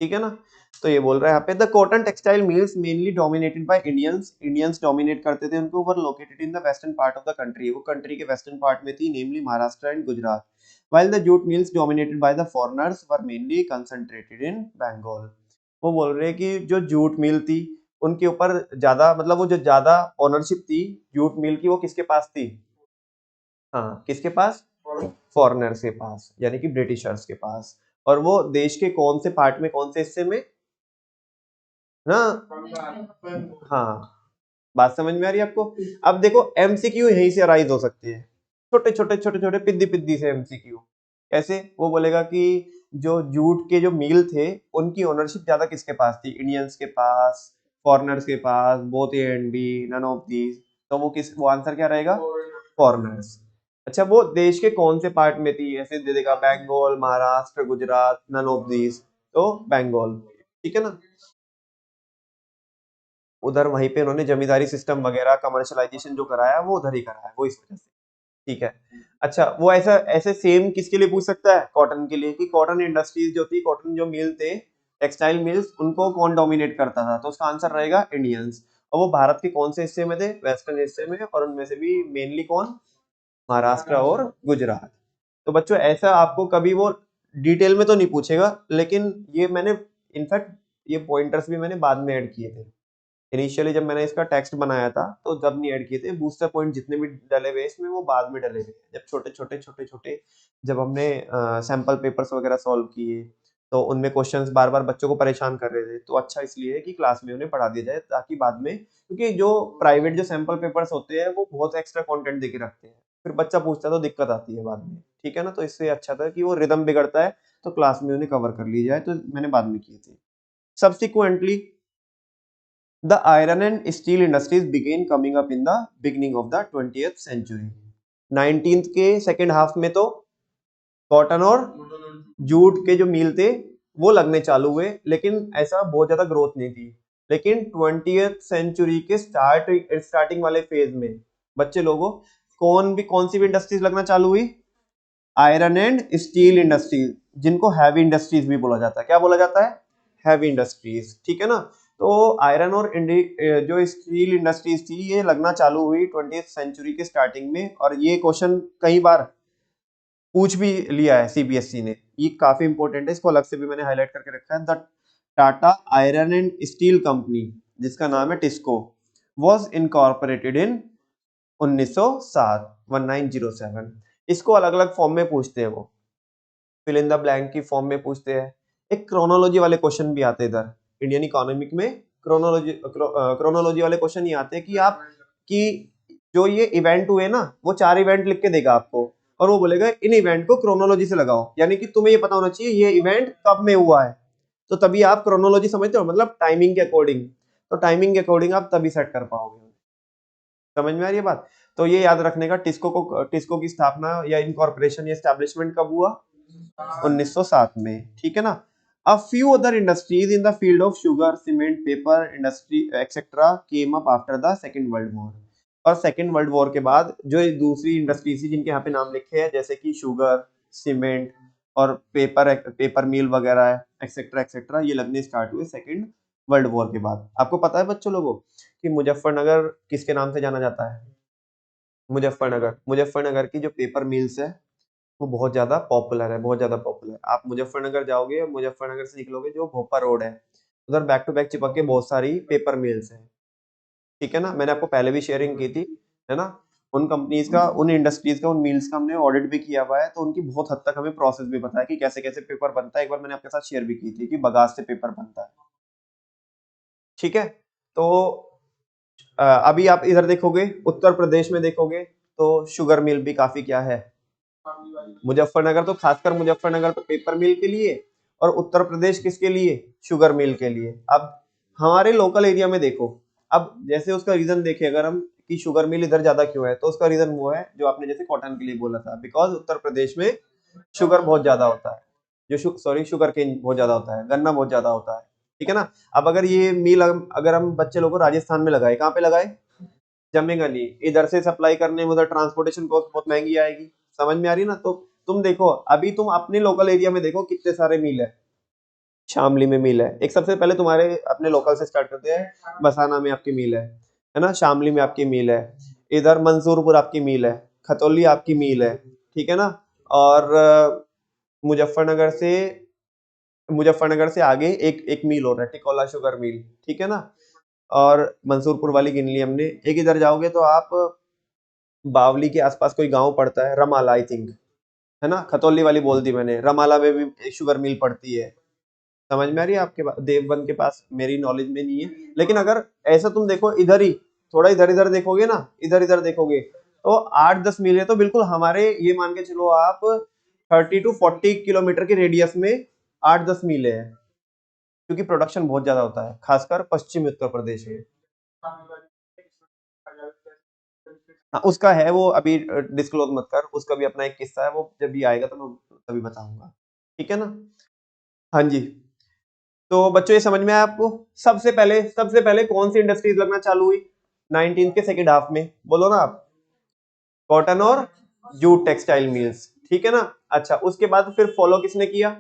ठीक है ना? तो ये बोल रहा है यहाँ पे, the cotton textile mills mainly dominated by Indians, Indians dominate करते थे उनको, were located in the western part of the country, वो कंट्री के वेस्टर्न पार्ट में थी, namely Maharashtra and Gujarat. while the jute mills dominated by the foreigners were mainly concentrated in Bengal। वो बोल रहे हैं कि जो जूट मिल थी उनके ऊपर ज्यादा, मतलब वो जो ज्यादा ओनरशिप थी जूट मिल की, वो किसके पास थी? हाँ, किसके पास? फॉरेनर्स के पास, यानी कि ब्रिटिशर्स के पास। और वो देश के कौन से पार्ट में, कौन से हिस्से में ना? हाँ, बात समझ में आ रही है आपको? अब देखो एमसीक्यू यहीं से अराइज हो सकती है, छोटे छोटे छोटे छोटे पिद्दी पिद्दी से एमसीक्यू। कैसे? वो बोलेगा कि जो जूट के जो मिल थे उनकी ओनरशिप ज्यादा किसके पास थी? इंडियंस के पास, फॉरेनर्स के पास, both A and B, none of these. तो वो किस, वो आंसर क्या रहेगा? फॉरेनर्स। अच्छा, वो देश के कौन से पार्ट में थी? ऐसे दे देगा, Bengal, Maharashtra, Gujarat, none of these, तो बंगाल। ठीक है ना? उधर वहीं पे उन्होंने जमींदारी सिस्टम वगैरह, कमर्शलाइजेशन जो कराया वो उधर ही कराया, वो इस वजह से। ठीक है। अच्छा, वो ऐसा ऐसे सेम किसके लिए पूछ सकता है? कॉटन के लिए, कि कॉटन इंडस्ट्रीज जो थी, कॉटन जो मिल थे, टेक्सटाइल मिल्स, उनको कौन डोमिनेट करता था? तो उसका आंसर रहेगा इंडियंस। और वो भारत के कौन से हिस्से में थे? वेस्टर्न हिस्से में, और उनमें से भी मेनली कौन? महाराष्ट्र और गुजरात। तो बच्चों ऐसा आपको कभी वो डिटेल में तो नहीं पूछेगा, लेकिन ये मैंने इनफैक्ट ये पॉइंटर्स भी मैंने बाद में ऐड किए थे। इनिशियली जब मैंने इसका टेक्स्ट बनाया था तो जब नहीं ऐड किए थे, बूस्टर पॉइंट जितने भी डले हुए इसमें वो बाद में डले हुए, जब छोटे छोटे छोटे छोटे जब हमने सैंपल पेपर्स वगैरह सॉल्व किए तो उनमें क्वेश्चंस बार बार बच्चों को परेशान कर रहे थे, तो अच्छा इसलिए है कि क्लास में उन्हें पढ़ा दिया जाए, ताकि बाद में, क्योंकि जो प्राइवेट जो सैंपल पेपर्स होते हैं वो बहुत एक्स्ट्रा कंटेंट देके रखते हैं, फिर बच्चा पूछता है तो दिक्कत आती है बाद में। ठीक है ना? तो इससे अच्छा था कि वो रिदम बिगड़ता है तो क्लास में उन्हें कवर कर ली जाए, तो मैंने बाद में किए थे। Subsequently the iron and steel industries began coming up in the beginning of the 20th century। 19th के सेकेंड हाफ में तो कॉटन और जूट के जो मिल थे वो लगने चालू हुए, लेकिन ऐसा बहुत ज्यादा ग्रोथ नहीं थी। लेकिन 20th सेंचुरी के स्टार्टिंग वाले फेज में बच्चे लोगों, कौन सी भी इंडस्ट्रीज लगना चालू हुई? आयरन एंड स्टील इंडस्ट्रीज, जिनको हैवी इंडस्ट्रीज भी बोला जाता है। क्या बोला जाता है? Heavy industries. ठीक है ना? तो आयरन और जो स्टील इंडस्ट्रीज थी ये लगना चालू हुई 20th सेंचुरी के स्टार्टिंग में, और ये क्वेश्चन कई बार पूछ भी लिया है सीबीएसई ने, ये काफी इंपॉर्टेंट है, इसको अलग से भी मैंने हाईलाइट करके रखा है। The Tata iron and steel company, जिसका नाम है टिस्को, वॉज इनकॉर्पोरेटेड इन 1907, 1907। इसको अलग अलग फॉर्म में पूछते हैं, वो फिल इन द ब्लैंक की फॉर्म में पूछते हैं। एक क्रोनोलॉजी वाले क्वेश्चन भी आते हैं इधर इंडियन इकोनॉमिक में, क्रोनोलॉजी वाले क्वेश्चन ये आते हैं कि आप, कि जो ये इवेंट हुए ना, वो 4 इवेंट लिख के देगा आपको और वो बोलेगा इन इवेंट को क्रोनोलॉजी से लगाओ, यानी कि तुम्हें ये पता होना चाहिए ये इवेंट कब में हुआ है, तो तभी आप क्रोनोलॉजी समझते हो, मतलब टाइमिंग के अकॉर्डिंग। तो टाइमिंग के अकॉर्डिंग आप तभी सेट कर पाओगे। समझ में आ रही है बात? तो ये याद रखने का, टिस्को की स्थापना या इनकॉर्पोरेशन या एस्टैब्लिशमेंट कब हुआ? 1907 में, ठीक है ना। A few other industries in the field of sugar, cement, paper industry, etc. came up after the Second World War. और सेकेंड वर्ल्ड वॉर के बाद जो दूसरी इंडस्ट्रीज थी जिनके यहाँ पे नाम लिखे हैं, जैसे कि शुगर, सीमेंट और पेपर मिल वगैरह एक्सेट्रा एक्सेट्रा, ये लगने स्टार्ट हुए सेकेंड वर्ल्ड वॉर के बाद। आपको पता है बच्चों लोगों कि मुजफ्फरनगर किसके नाम से जाना जाता है? मुजफ्फरनगर की जो पेपर मिल्स है वो बहुत ज्यादा पॉपुलर है, बहुत ज्यादा पॉपुलर। आप मुजफ्फरनगर जाओगे, मुजफ्फरनगर से निकलोगे, जो भोपा रोड है उधर बैक टू बैक चिपक के बहुत सारी पेपर मिल्स हैं, ठीक है ना। मैंने आपको पहले भी शेयरिंग की थी, है ना। उन कंपनीज का, उन इंडस्ट्रीज का, उन मिल्स का हमने ऑडिट भी किया हुआ है, तो उनकी बहुत हद तक हमें प्रोसेस भी पता है कि कैसे कैसे पेपर बनता है। एक बार मैंने आपके साथ शेयर भी की थी कि बगास से पेपर बनता है, ठीक है। तो अभी आप इधर देखोगे, उत्तर प्रदेश में देखोगे तो शुगर मिल भी काफी क्या है, मुजफ्फरनगर तो खासकर मुजफ्फरनगर तो पेपर मिल के लिए, और उत्तर प्रदेश किसके लिए? शुगर मिल के लिए। अब हमारे लोकल एरिया में देखो, अब जैसे उसका रीजन देखे अगर हम कि शुगर मिल इधर ज्यादा क्यों है, तो उसका रीजन वो है जो आपने जैसे कॉटन के लिए बोला था, बिकॉज उत्तर प्रदेश में शुगर बहुत ज्यादा होता है, शुगर केन बहुत ज्यादा होता है, गन्ना बहुत ज्यादा होता है, ठीक है ना। अब अगर ये मिल अगर हम बच्चे लोगों को राजस्थान में लगाए, कहाँ पे लगाए? जमेगा नहीं, इधर से सप्लाई करने में उधर ट्रांसपोर्टेशन कॉस्ट बहुत महंगी आएगी। समझ में आ रही है ना? तो तुम देखो, अभी तुम अपने लोकल एरिया में देखो कितने सारे मिल है। शामली में मिल है एक, सबसे पहले तुम्हारे अपने लोकल से स्टार्ट करते हैं। बसाना में आपकी मिल है ना। शामली में आपकी मिल है, इधर मंसूरपुर आपकी मिल है, खतौली आपकी मिल है, ठीक है ना। और मुजफ्फरनगर से मुजफ्फरनगर से आगे एक एक मिल और है, टिकोला शुगर मिल, ठीक है ना। और मंसूरपुर वाली गिन ली हमने। एक इधर जाओगे तो आप बावली के आसपास कोई गांव पड़ता है, रमाला आई थिंक, है ना। खतौली वाली बोल दी मैंने, रमाला में भी एक शुगर मिल पड़ती है। समझ में आ रही है आपके देवबंद के पास? मेरी नॉलेज में नहीं है, लेकिन अगर ऐसा तुम देखो इधर ही, थोड़ा इधर इधर देखोगे ना, इधर इधर देखोगे तो 8-10 मिल है, तो बिल्कुल हमारे, ये मान के चलो आप 30 to 40 किलोमीटर के रेडियस में 8-10 मिल है, क्योंकि प्रोडक्शन बहुत ज्यादा होता है, खासकर पश्चिमी उत्तर प्रदेश में। हाँ, उसका है वो, अभी डिस्क्लोज मत कर, उसका भी अपना एक किस्सा है, वो जब भी आएगा तो मैं तभी बताऊंगा, ठीक है ना। हाँ जी। तो बच्चों ये समझ में आया आपको? सबसे पहले कौन सी इंडस्ट्रीज लगना चालू हुई 19 के सेकेंड हाफ में? बोलो ना आप। कॉटन और जूट टेक्सटाइल मिल्स, ठीक है ना। अच्छा, उसके बाद फिर फॉलो किसने किया?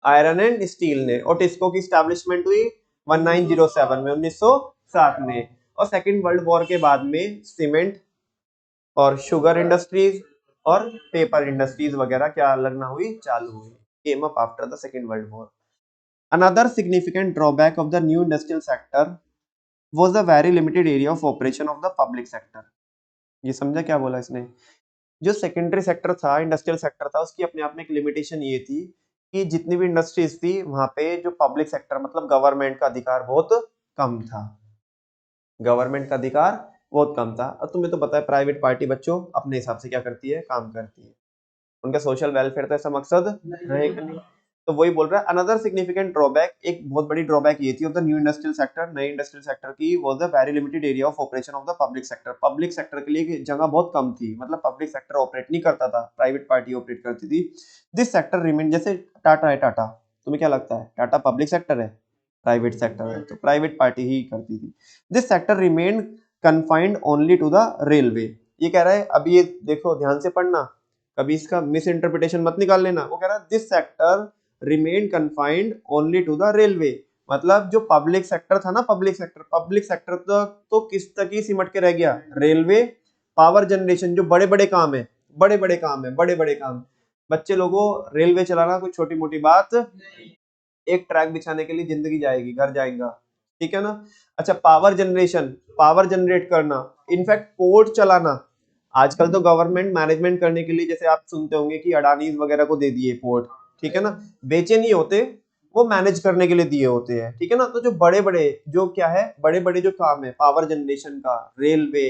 आयरन एंड स्टील ने। और टिस्को की स्टैब्लिशमेंट हुई 1907 में, 1907 में। और सेकेंड वर्ल्ड वॉर के बाद में सीमेंट और शुगर इंडस्ट्रीज और पेपर इंडस्ट्रीज वगैरह क्या लगना हुई, चालू हुई, came up after the second world war. Another significant drawback of the new industrial sector was the very limited area of operation of the public sector. ये समझा क्या बोला इसने? जो सेकेंडरी सेक्टर था, इंडस्ट्रियल सेक्टर था, उसकी अपने आप में एक लिमिटेशन ये थी कि जितनी भी इंडस्ट्रीज थी वहां पे जो पब्लिक सेक्टर मतलब गवर्नमेंट का अधिकार बहुत कम था। गवर्नमेंट का अधिकार बहुत कम था। और तुम्हें तो पता है प्राइवेट पार्टी बच्चों अपने हिसाब से क्या करती है, काम करती है। उनका सोशल वेलफेयर तो ऐसा मकसद रहेगा नहीं। तो वही बोल रहा है, अनदर सिग्निफिकेंट ड्रॉबैक, एक बहुत बड़ी ड्रॉबैक ये थी of the new industrial sector, नए इंडस्ट्रियल सेक्टर की, was the very limited area of operation of the public sector. Public sector के लिए जगह बहुत कम थी, मतलब पब्लिक सेक्टर ऑपरेट नहीं करता था, प्राइवेट पार्टी ऑपरेट करती थी। दिस सेक्टर रिमेन, जैसे टाटा है, टाटा तुम्हें क्या लगता है, टाटा पब्लिक सेक्टर है, प्राइवेट सेक्टर है? तो प्राइवेट पार्टी ही करती थी। This sector remain confined only to the railway. ये कह रहा है, अभी ये देखो ध्यान से पढ़ना, कभी इसका मिस इंटरप्रिटेशन मत निकाल लेना। वो कह रहा है this sector remain confined only to the railway, मतलब जो पब्लिक सेक्टर था ना, पब्लिक सेक्टर तो किस तक ही सिमट के रह गया, रेलवे, पावर जनरेशन, जो बड़े बड़े काम है, बड़े बड़े काम। बच्चे लोगों, रेलवे चलाना कोई छोटी मोटी बात, एक ट्रैक बिछाने के लिए जिंदगी जाएगी, घर जाएगा, ठीक है ना। अच्छा, पावर जनरेशन, पावर जनरेट करना, इनफैक्ट पोर्ट चलाना। आजकल तो गवर्नमेंट मैनेजमेंट करने के लिए, जैसे आप सुनते होंगे कि अडानीज वगैरह को दे दिए पोर्ट, ठीक है ना, बेचे नहीं होते, वो मैनेज करने के लिए दिए होते हैं, ठीक है ना। तो जो बड़े बड़े, जो क्या है, बड़े बड़े जो काम है पावर जनरेशन का, रेलवे,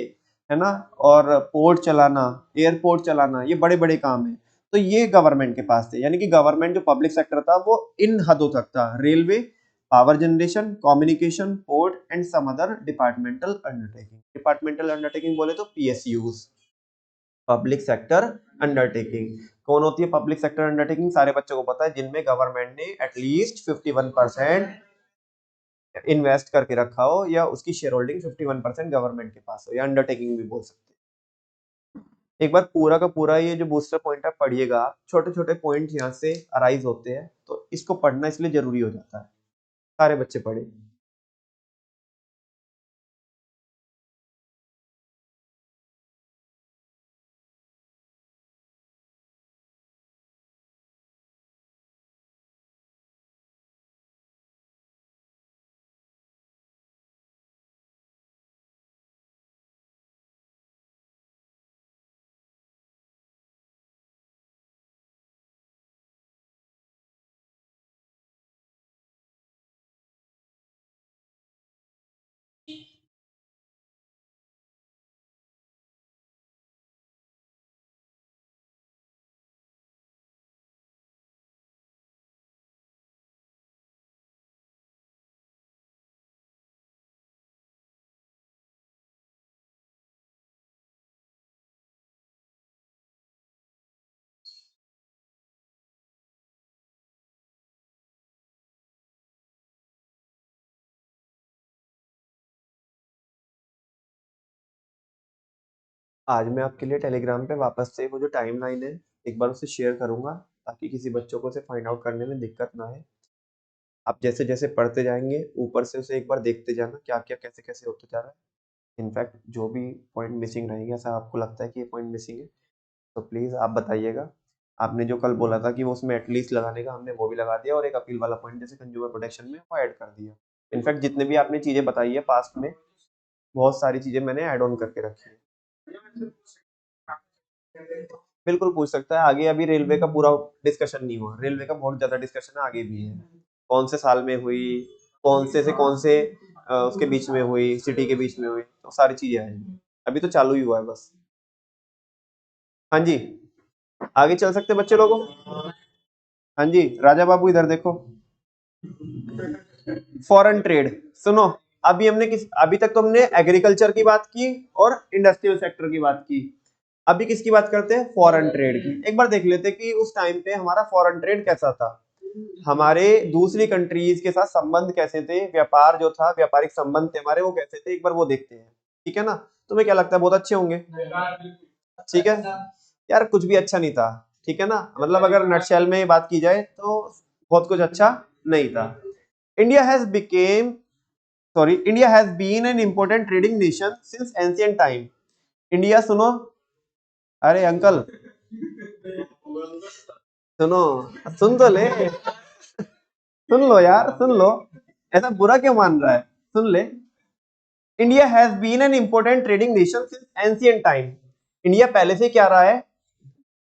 है ना, और पोर्ट चलाना, एयरपोर्ट चलाना, ये बड़े बड़े काम है। तो ये गवर्नमेंट के पास थे, यानी कि गवर्नमेंट जो पब्लिक सेक्टर था वो इन हदों तक था, railway, power generation, communication, port and some other departmental undertaking. Departmental undertaking बोले तो पीएसयूज, पब्लिक सेक्टर अंडरटेकिंग। कौन होती है पब्लिक सेक्टर अंडरटेकिंग? सारे बच्चों को पता है, जिनमें गवर्नमेंट ने एटलीस्ट 51% इन्वेस्ट करके रखा हो या उसकी शेयर होल्डिंग 51% गवर्नमेंट के पास हो, या अंडरटेकिंग भी बोल सकते हैं। एक बार पूरा का पूरा ये जो बूस्टर पॉइंट है पढ़िएगा, छोटे छोटे पॉइंट यहाँ से अराइज होते हैं, तो इसको पढ़ना इसलिए जरूरी हो जाता है। सारे बच्चे पढ़े। आज मैं आपके लिए टेलीग्राम पे वापस से वो जो टाइमलाइन है एक बार उसे शेयर करूंगा, ताकि किसी बच्चों को उसे फाइंड आउट करने में दिक्कत ना आए। आप जैसे जैसे पढ़ते जाएंगे ऊपर से उसे एक बार देखते जाना क्या क्या कैसे कैसे होते जा रहा है। इनफैक्ट जो भी पॉइंट मिसिंग रहेंगे, ऐसा आपको लगता है कि ये पॉइंट मिसिंग है, तो प्लीज़ आप बताइएगा। आपने जो कल बोला था कि वो उसमें एटलीस्ट लगाने का, हमने वो भी लगा दिया, और एक अपील वाला पॉइंट जैसे कंज्यूमर प्रोटेक्शन में वो ऐड कर दिया। इनफैक्ट जितने भी आपने चीज़ें बताई है पास्ट में, बहुत सारी चीज़ें मैंने ऐड ऑन करके रखी है। बिल्कुल पूछ सकता है आगे, अभी रेलवे का पूरा डिस्कशन नहीं हुआ, रेलवे का बहुत ज्यादा डिस्कशन आगे भी है। कौन से साल में हुई, कौन से उसके बीच में हुई, सिटी के बीच में हुई, तो सारी चीजें आएंगी। अभी तो चालू ही हुआ है बस। हाँ जी, आगे चल सकते बच्चे लोगों। हाँ जी राजा बाबू इधर देखो। फॉरेन ट्रेड सुनो। अभी तक तो हमने एग्रीकल्चर की बात की और इंडस्ट्रियल सेक्टर की बात की। अभी किसकी बात करते हैं? फॉरेन ट्रेड की। एक बार देख लेते कि उस टाइम पे हमारा फॉरेन ट्रेड कैसा था, हमारे दूसरी कंट्रीज के साथ संबंध कैसे थे, व्यापार जो था, व्यापारिक संबंध थे हमारे, वो कैसे थे, एक बार वो देखते हैं। ठीक है ना? तुम्हें क्या लगता है, बहुत अच्छे होंगे? ठीक है यार, कुछ भी अच्छा नहीं था। ठीक है ना, मतलब अगर नटशेल में बात की जाए तो बहुत कुछ अच्छा नहीं था। India has became India has been an important trading nation since ancient time. India सुनो, अरे अंकल सुनो, सुन तो ले, सुन लो यार सुन लो, ऐसा बुरा क्यों मान रहा है, सुन ले। India has been an important trading nation since ancient time. India पहले से क्या रहा है?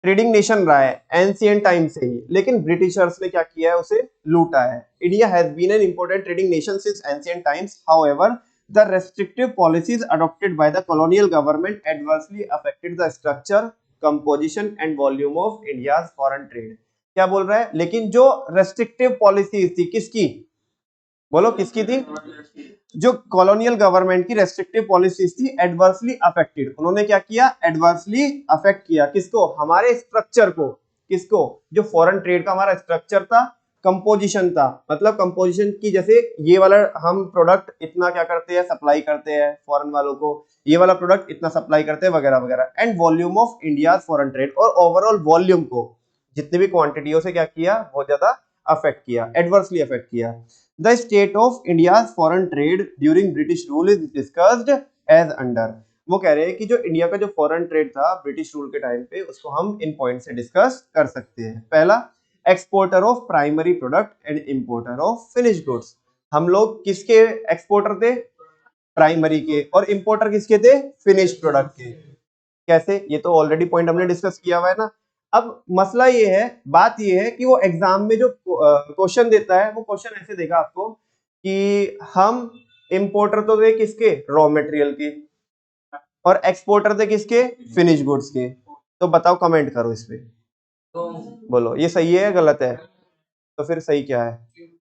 ट्रेडिंग नेशन रहा है एंशिएंट टाइम से ही, लेकिन ब्रिटिशर्स ने क्या किया है, उसे लूटा है। India has been an important trading nation since ancient times, however the restrictive policies adopted by the colonial government adversely affected the structure, composition and volume of India's foreign trade। क्या बोल रहा है? लेकिन जो रेस्ट्रिक्टिव पॉलिसीज थी किसकी, बोलो किसकी थी? जो कॉलोनियल गवर्नमेंट की रेस्ट्रिक्टिव पॉलिसीज थी, एडवर्सली अफेक्टेड। उन्होंने क्या किया? एडवर्सली अफेक्ट किया किसको? हमारे स्ट्रक्चर को। किसको? जो फॉरेन ट्रेड का हमारा स्ट्रक्चर था, कंपोजिशन था, मतलब कंपोजिशन की, जैसे ये वाला हम प्रोडक्ट इतना क्या करते हैं, सप्लाई करते हैं फॉरेन वालों को, ये वाला प्रोडक्ट इतना सप्लाई करते हैं वगैरह वगैरह। And volume of India foreign trade, और ओवरऑल वॉल्यूम को, जितनी भी क्वांटिटी से क्या किया, बहुत ज्यादा अफेक्ट किया, एडवर्सली अफेक्ट किया। The state of India's foreign trade during British rule is discussed as under। वो कह रहे हैं कि जो इंडिया का जो फॉरेन ट्रेड था ब्रिटिश रूल के टाइम पे, उसको हम इन पॉइंट से डिस्कस कर सकते हैं। पहला, exporter of primary product and importer of finish goods. हम लोग किसके एक्सपोर्टर थे? प्राइमरी के। और इंपोर्टर किसके थे? फिनिश प्रोडक्ट के। कैसे? ये तो ऑलरेडी पॉइंट हमने डिस्कस किया हुआ है ना। अब मसला ये है, बात ये है कि वो एग्जाम में जो क्वेश्चन देता है, वो क्वेश्चन ऐसे देगा आपको कि हम इंपोर्टर तो थे किसके? रॉ मटेरियल के, और एक्सपोर्टर थे किसके? फिनिश गुड्स के। तो बताओ, कमेंट करो इस पे, बोलो ये सही है या गलत है? तो फिर सही क्या है?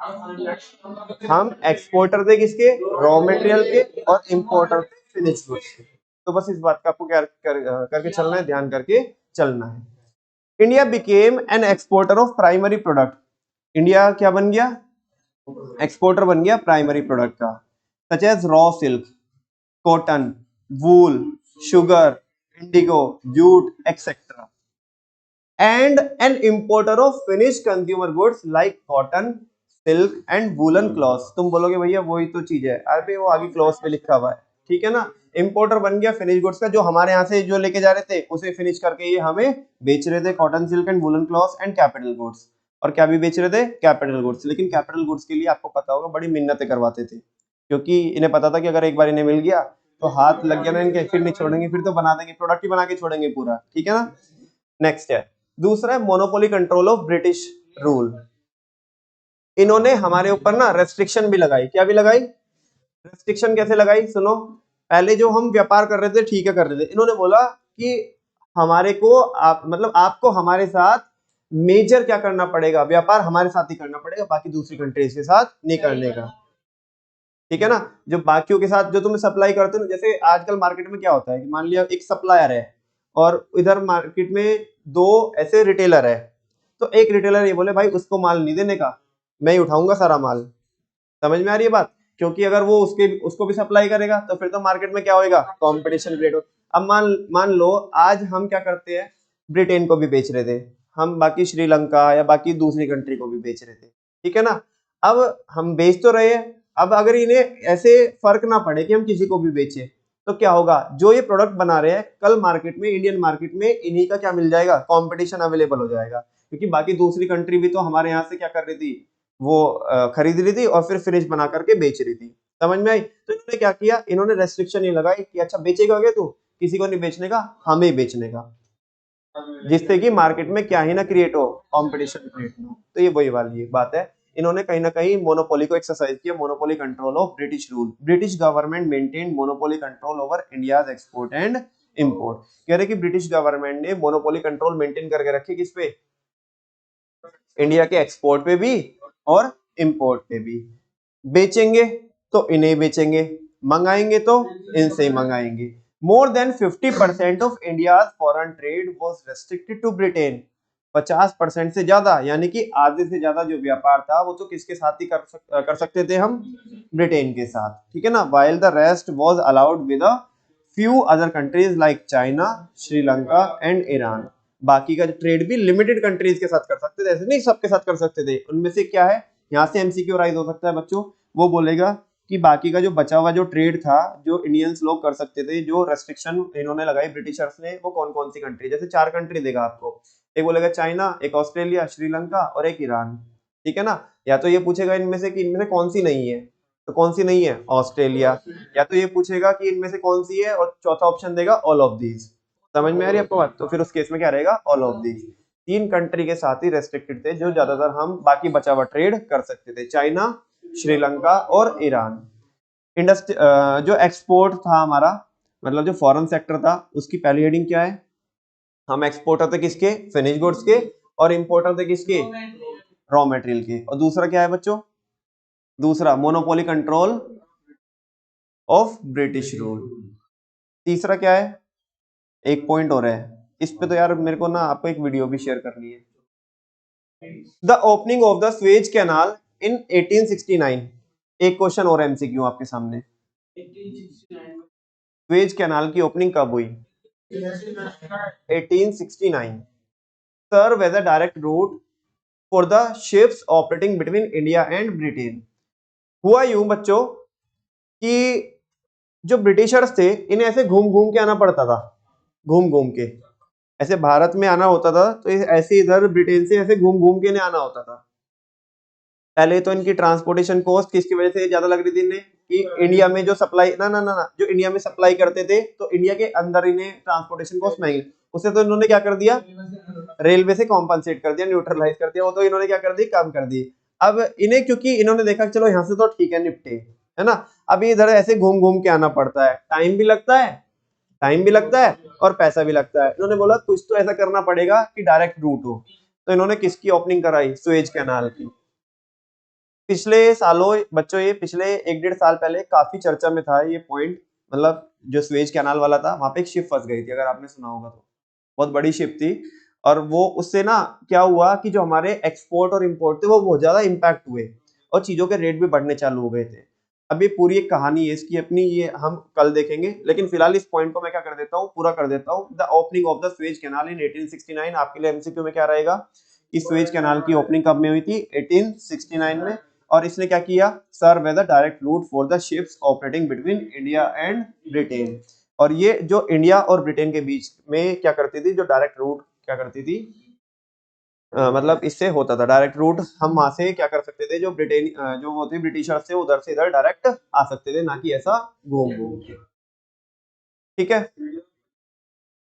हम एक्सपोर्टर थे किसके, रॉ मटेरियल के, और इंपोर्टर थे फिनिश गुड्स के। तो बस इस बात का आपको क्या करके चलना है, ध्यान करके चलना है। India became an exporter of primary product. India क्या बन गया, एक्सपोर्टर बन गया प्राइमरी प्रोडक्ट का, such as raw silk, cotton, wool, sugar, indigo, jute etcetera, and an importer of finish consumer goods like cotton, silk and woollen cloth. तुम बोलोगे भैया वही तो चीज है, अरे वो आगे क्लॉथ पे लिखा हुआ है, ठीक है ना। इंपोर्टर बन गया फिनिश गुड्स का, जो हमारे यहाँ से जो लेके जा रहे थे उसे फिनिश करके ये हमें बेच रहे थे, cotton, silk and woollen cloth and capital goods. और क्या भी बेच रहे थे, कैपिटल गुड्स। लेकिन कैपिटल गुड्स के लिए आपको पता होगा बड़ी मिन्नतें करवाते थे, क्योंकि इन्हें पता था कि अगर एक बार इन्हें मिल गया तो हाथ लग गया ना इनके, फिर नहीं छोड़ेंगे, फिर तो बना देंगे, प्रोडक्ट ही बना के छोड़ेंगे पूरा, ठीक है ना। नेक्स्ट है दूसरा है monopoly control of British rule. इन्होंने हमारे ऊपर ना रेस्ट्रिक्शन भी लगाई, क्या भी लगाई, रेस्ट्रिक्शन कैसे लगाई सुनो। पहले जो हम व्यापार कर रहे थे ठीक है कर रहे थे, इन्होंने बोला कि हमारे को आप मतलब आपको हमारे साथ मेजर क्या करना पड़ेगा, व्यापार हमारे साथ ही करना पड़ेगा, बाकी दूसरी कंट्रीज के साथ नहीं करने का, ठीक है ना। जो बाकियों के साथ जो तुम सप्लाई करते हो, जैसे आजकल मार्केट में क्या होता है कि मान लिया एक सप्लायर है और इधर मार्केट में दो ऐसे रिटेलर है, तो एक रिटेलर ये बोले भाई उसको माल नहीं देने का, मैं ही उठाऊंगा सारा माल। समझ में आ रही है बात, क्योंकि अगर वो उसको भी सप्लाई करेगा तो फिर तो मार्केट में क्या होएगा, कंपटीशन क्रिएट हो। अब मान मान लो आज हम क्या करते हैं, ब्रिटेन को भी बेच रहे थे हम, बाकी श्रीलंका या बाकी दूसरी कंट्री को भी बेच रहे थे, ठीक है ना। अब हम बेच तो रहे हैं, अब अगर इन्हें ऐसे फर्क ना पड़े कि हम किसी को भी बेचे, तो क्या होगा, जो ये प्रोडक्ट बना रहे हैं कल मार्केट में, इंडियन मार्केट में इन्हीं का क्या मिल जाएगा, कंपटीशन अवेलेबल हो जाएगा। क्योंकि बाकी दूसरी कंट्री भी तो हमारे यहाँ से क्या कर रही थी, वो खरीद रही थी और फिर फिनिश बना करके बेच रही थी। समझ में आई। तो इन्होंने क्या किया, इन्होंने रेस्ट्रिक्शन ये लगाई कि अच्छा बेचेगा क्या तू, किसी को नहीं बेचने का, हमें बेचने का, जिससे कि मार्केट में क्या ही ना क्रिएट हो, कंपटीशन क्रिएट हो। तो ये वही वाली बात है, इन्होंने कहीं ना कहीं मोनोपोली को एक्सरसाइज किया, monopoly control of British rule. British government maintain monopoly control over India's export and import. कह रहे कि ब्रिटिश गवर्नमेंट ने मोनोपोली कंट्रोल मेंटेन करके रखी, किस पे, इंडिया के एक्सपोर्ट पे भी और इंपोर्ट पे भी। बेचेंगे तो इन्हें बेचेंगे, मंगाएंगे तो इनसे ही मंगाएंगे। More than 50% of India's foreign trade was restricted to Britain. 50% से ज्यादा, यानी कि आधे से ज्यादा जो व्यापार था वो तो किसके साथ ही कर सकते थे हम, ब्रिटेन के साथ, ठीक है ना। While the rest was allowed with a few other countries like China, Sri Lanka and Iran. बाकी का ट्रेड भी लिमिटेड कंट्रीज के साथ कर सकते थे, ऐसे नहीं सबके साथ कर सकते थे। उनमें से क्या है, यहाँ से एमसीक्यू राइज हो सकता है बच्चों, वो बोलेगा कि बाकी का जो बचा हुआ जो ट्रेड था जो इंडियंस लोग कर सकते थे, जो रेस्ट्रिक्शन इन्होंने लगाई ब्रिटिशर्स ने, वो कौन कौन सी कंट्री, जैसे 4 कंट्री देगा आपको, एक बोलेगा चाइना, एक ऑस्ट्रेलिया, श्रीलंका और एक ईरान, ठीक है ना। या तो ये पूछेगा इनमें से कि इनमें से कौन सी नहीं है, तो कौन सी नहीं है, ऑस्ट्रेलिया। या तो ये पूछेगा कि इनमें से कौन सी है, और चौथा ऑप्शन देगा ऑल ऑफ दीज। समझ में आ रही है आपको बात, तो फिर उस केस में क्या रहेगा, ऑल ऑफ दीज। 3 कंट्री के साथ ही रेस्ट्रिक्टेड थे, जो ज्यादातर हम बाकी बचा हुआ ट्रेड कर सकते थे, चाइना, श्रीलंका और ईरान। इंडस्ट्री जो एक्सपोर्ट था हमारा, मतलब जो फॉरेन सेक्टर था, उसकी पहली हेडिंग क्या है, हम एक्सपोर्टर थे किसके, फिनिश गुड्स के, और इंपोर्टर थे किसके, रॉ मटेरियल के। और दूसरा क्या है बच्चों, दूसरा monopoly control of British rule. तीसरा क्या है, एक पॉइंट और है इस पे, तो यार मेरे को ना आपको एक वीडियो भी शेयर करनी है। The opening of the Suez canal in 1869। एक क्वेश्चन और एमसीक्यू आपके सामने, स्वेज कैनाल की ओपनिंग कब हुई, 1869। Serve as a direct route for the ships operating between India and Britain. हुआ यूं बच्चों कि जो ब्रिटिशर्स थे इन्हें ऐसे घूम घूम के आना पड़ता था, घूम घूम के ऐसे भारत में आना होता था, तो ऐसे इधर ब्रिटेन से ऐसे घूम घूम के इन्हें आना होता था। पहले तो इनकी ट्रांसपोर्टेशन कॉस्ट किसकी वजह से ज्यादा लग रही थी इन्हें, कि इंडिया में जो सप्लाई ना जो इंडिया में सप्लाई करते थे तो इंडिया के अंदर इन्हें ट्रांसपोर्टेशन कॉस्ट महंगी, उससे तो इन्होंने क्या कर दिया, रेलवे से कॉम्पनसेट कर दिया, न्यूट्रलाइज कर दिया, वो तो इन्होंने क्या कर दी, कम कर दी। अब इन्हें क्योंकि इन्होंने देखा चलो यहाँ से तो ठीक है निपटे, है ना, अभी इधर ऐसे घूम घूम के आना पड़ता है, टाइम भी लगता है, टाइम भी लगता है और पैसा भी लगता है। इन्होंने बोला कुछ तो ऐसा करना पड़ेगा कि डायरेक्ट रूट हो, तो इन्होंने किसकी ओपनिंग कराई, सुएज कैनाल की। पिछले सालों बच्चों, ये पिछले 1-1.5 साल पहले काफी चर्चा में था ये पॉइंट, मतलब जो स्वेज कैनाल वाला था, वहां पे एक शिप फंस गई थी, अगर आपने सुना होगा तो। बहुत बड़ी शिप थी, और वो उससे ना क्या हुआ कि जो हमारे एक्सपोर्ट और इंपोर्ट थे वो बहुत ज्यादा इम्पैक्ट हुए, और चीजों के रेट भी बढ़ने चालू हो गए थे। अब ये पूरी एक कहानी है इसकी अपनी, ये हम कल देखेंगे, लेकिन फिलहाल इस पॉइंट को मैं क्या कर देता हूँ, पूरा कर देता हूँ। The opening of the Suez canal in 1869, आपके लिए एमसीक्यू में क्या रहेगा, इस स्वेज कैनाल की ओपनिंग कब में हुई थी, 1869 में। और इसने क्या किया, serve as a direct route for the ships operating between India and Britain. और ये जो इंडिया और ब्रिटेन के बीच में क्या करती थी, जो डायरेक्ट रूट क्या करती थी, मतलब इससे होता था डायरेक्ट रूट, हम वहां से क्या कर सकते थे, जो ब्रिटेन जो वो थे ब्रिटिशर्स से उधर से इधर डायरेक्ट आ सकते थे, ना कि ऐसा घूम घूम के। ठीक है,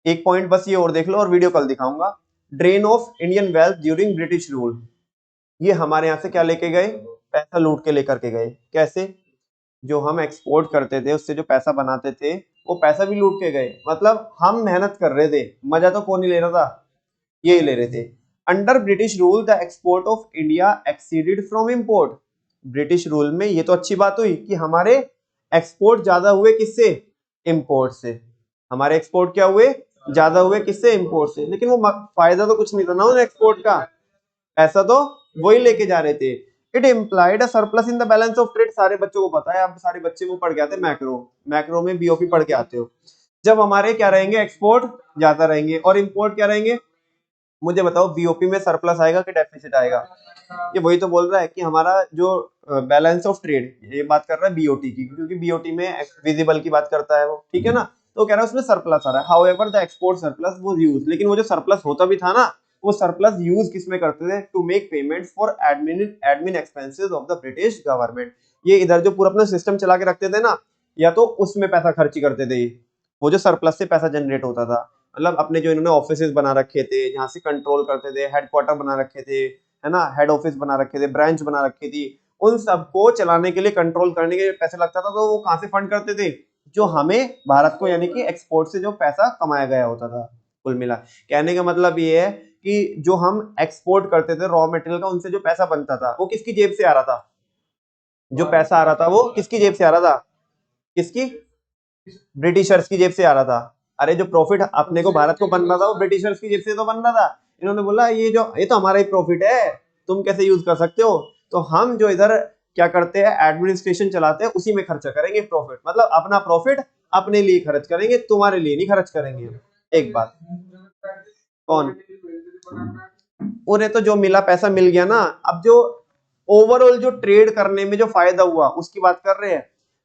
एक पॉइंट बस ये और देख लो, और वीडियो कल दिखाऊंगा। Drain of Indian wealth during British rule, ये हमारे यहाँ से क्या लेके गए, पैसा लूट के लेकर के गए। कैसे, जो हम एक्सपोर्ट करते थे उससे जो पैसा बनाते थे, वो पैसा भी लूट के गए। मतलब हम मेहनत कर रहे थे, मजा तो कौन ही ले रहा था, ये ले रहे थे। Under British rule the export of India exceeded from import, British rule में ये तो अच्छी बात हुई कि हमारे एक्सपोर्ट ज्यादा हुए, किससे, इंपोर्ट से। हमारे एक्सपोर्ट क्या हुए, ज्यादा हुए, किससे, इंपोर्ट से। लेकिन वो फायदा तो कुछ नहीं था ना उन एक्सपोर्ट का, ऐसा तो वही लेके जा रहे थे। It implied a surplus in the balance of trade, सारे बच्चों को पता है, अब सारे बच्चे वो पढ़ के आते हैं मैक्रो, मैक्रो में बीओपी पढ़ के आते हो। जब हमारे क्या रहेंगे, एक्सपोर्ट ज्यादा रहेंगे और इंपोर्ट क्या रहेंगे, मुझे बताओ बीओपी में सरप्लस आएगा कि डेफिसिट आएगा। ये वही तो बोल रहा है कि हमारा जो बैलेंस ऑफ ट्रेड, ये बात कर रहा है बीओटी की, क्योंकि बीओटी में विजिबल की बात करता है वो, ठीक है ना। तो कह रहा है उसमें सरप्लस आ रहा है, however the export surplus was used, लेकिन वो जो सरप्लस होता भी था ना, वो सरप्लस यूज किस में करते थे, to make payments for admin expenses of the British government. ये इधर जो पूरा अपना सिस्टम चला के रखते थे ना, या तो उसमें पैसा खर्च करते थे, वो जो सरप्लस से पैसा जनरेट होता था। मतलब अपने जो इन्होंने ऑफिसेज बना रखे थे, जहाँ से कंट्रोल करते थे, हेडक्वार्टर बना रखे थे, है ना, हेड ऑफिस बना रखे थे, ब्रांच बना रखी थी, उन सबको चलाने के लिए, कंट्रोल करने के लिए पैसे लगता था, तो वो कहाँ से फंड करते थे, जो हमें भारत को, यानी कि एक्सपोर्ट से जो पैसा कमाया गया होता था। कुल मिला कहने का मतलब ये है कि जो हम एक्सपोर्ट करते थे रॉ मटेरियल का, उनसे जो पैसा बनता था वो किसकी जेब से आ रहा था, जो पैसा आ रहा था वो किसकी जेब से आ रहा था, किसकी, ब्रिटिशर्स की जेब से आ रहा था। अरे जो प्रॉफिट अपने को भारत को बन रहा था वो ब्रिटिशर्स की जेब से तो बन रहा था। इन्होंने बोला ये तो हमारा ही प्रॉफिट है, तुम कैसे यूज कर सकते हो, तो हम जो इधर क्या करते हैं, एडमिनिस्ट्रेशन चलाते हैं, उसी में खर्चा करेंगे प्रॉफिट, मतलब अपना प्रॉफिट अपने लिए खर्च करेंगे, तुम्हारे लिए नहीं खर्च करेंगे। एक बात, कौन, उन्हें तो जो मिला पैसा मिल गया ना। अब जो ओवरऑल जो ट्रेड करने में जो फायदा हुआ उसकी बात कर रहे हैं।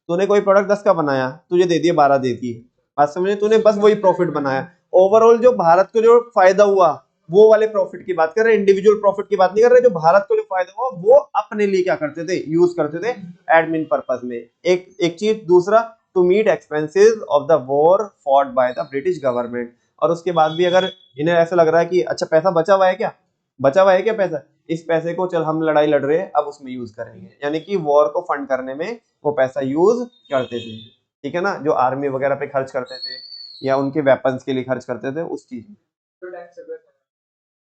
तूने कोई प्रोडक्ट 10 का बनाया, तुझे दे दिए 12 दे दिए, बात समझे, तूने बस वही प्रॉफिट बनाया। ओवरऑल जो भारत को जो फायदा हुआ, वो वाले प्रॉफिट की बात कर रहे हैं, इंडिविजुअल प्रॉफिट की बात नहीं कर रहे। जो भारत को जो फायदा हुआ वो अपने लिए क्या करते थे, यूज करते थे एडमिन पर्पज में। एक एक चीज, दूसरा, to meet expenses of the war fought by the British government. और उसके बाद भी अगर इन्हें ऐसा लग रहा है कि अच्छा पैसा बचा हुआ है क्या, बचा हुआ है क्या पैसा, इस पैसे को चल हम लड़ाई लड़ रहे हैं अब उसमें यूज करेंगे, यानी कि वॉर को फंड करने में वो पैसा यूज करते थे। ठीक है ना, जो आर्मी वगैरह पे खर्च करते थे या उनके वेपन्स के लिए खर्च करते थे, उस चीज में।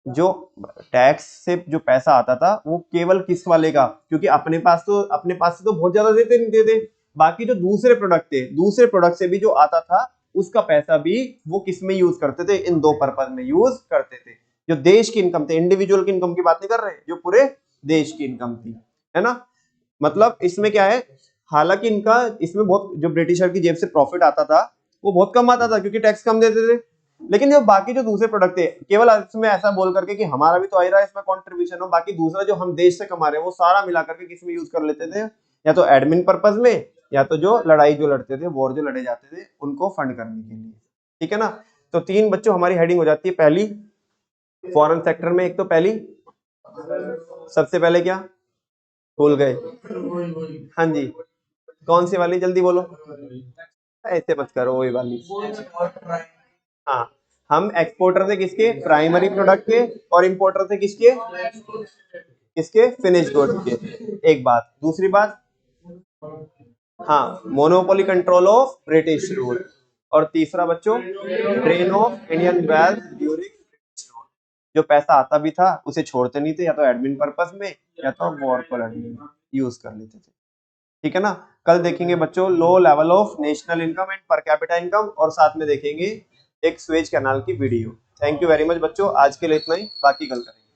जो टैक्स से जो पैसा आता था वो केवल किस वाले का, क्योंकि अपने पास से तो बहुत ज्यादा देते नहीं देते, बाकी जो दूसरे प्रोडक्ट थे, दूसरे प्रोडक्ट से भी जो आता था उसका पैसा भी वो किस में यूज करते थे, इन दो पर्पज में यूज करते थे। जो देश की इनकम थे, इंडिविजुअल की इनकम की बात नहीं कर रहे, जो पूरे देश की इनकम थी, है ना। मतलब इसमें क्या है, हालांकि इनका इसमें बहुत, जो ब्रिटिशर की जेब से प्रॉफिट आता था वो बहुत कम आता था, क्योंकि टैक्स कम देते थे। लेकिन जो बाकी जो दूसरे प्रोडक्ट थे, केवल इसमें ऐसा बोल करके कि हमारा भी तो आ ही रहा है इसमें कंट्रीब्यूशन हो, बाकी दूसरा जो हम देश से कमा रहे हैं वो सारा मिला करके किसमें यूज कर लेते थे, या तो एडमिन पर्पज में, या तो जो लड़ाई जो लड़ते थे, वॉर जो लड़े जाते थे, उनको फंड करने के लिए। ठीक है ना। तो 3 बच्चों हमारी हेडिंग हो जाती है। पहली, फॉरेन सेक्टर में, एक तो पहली, सबसे पहले क्या, भूल गए, हाँ जी, कौन सी वाली, जल्दी बोलो, ऐसे मत करो, वही वाली। हाँ, हम एक्सपोर्टर थे किसके, प्राइमरी प्रोडक्ट के, और इंपोर्टर थे किसके, किसके, फिनिश गुड्स के। एक बात, दूसरी बात, हाँ, monopoly control of British rule. और तीसरा बच्चों, drain of Indian wealth during British rule, जो पैसा आता भी था उसे छोड़ते नहीं थे, या तो एडमिन पर्पस में या तो वॉर को लड़ने में। यूज कर लेते थे। ठीक है ना। कल देखेंगे बच्चों low level of national income and per capita income, और साथ में देखेंगे एक स्वेज कैनाल की video. Thank you very much बच्चों, आज के लिए इतना ही, बाकी कल करेंगे।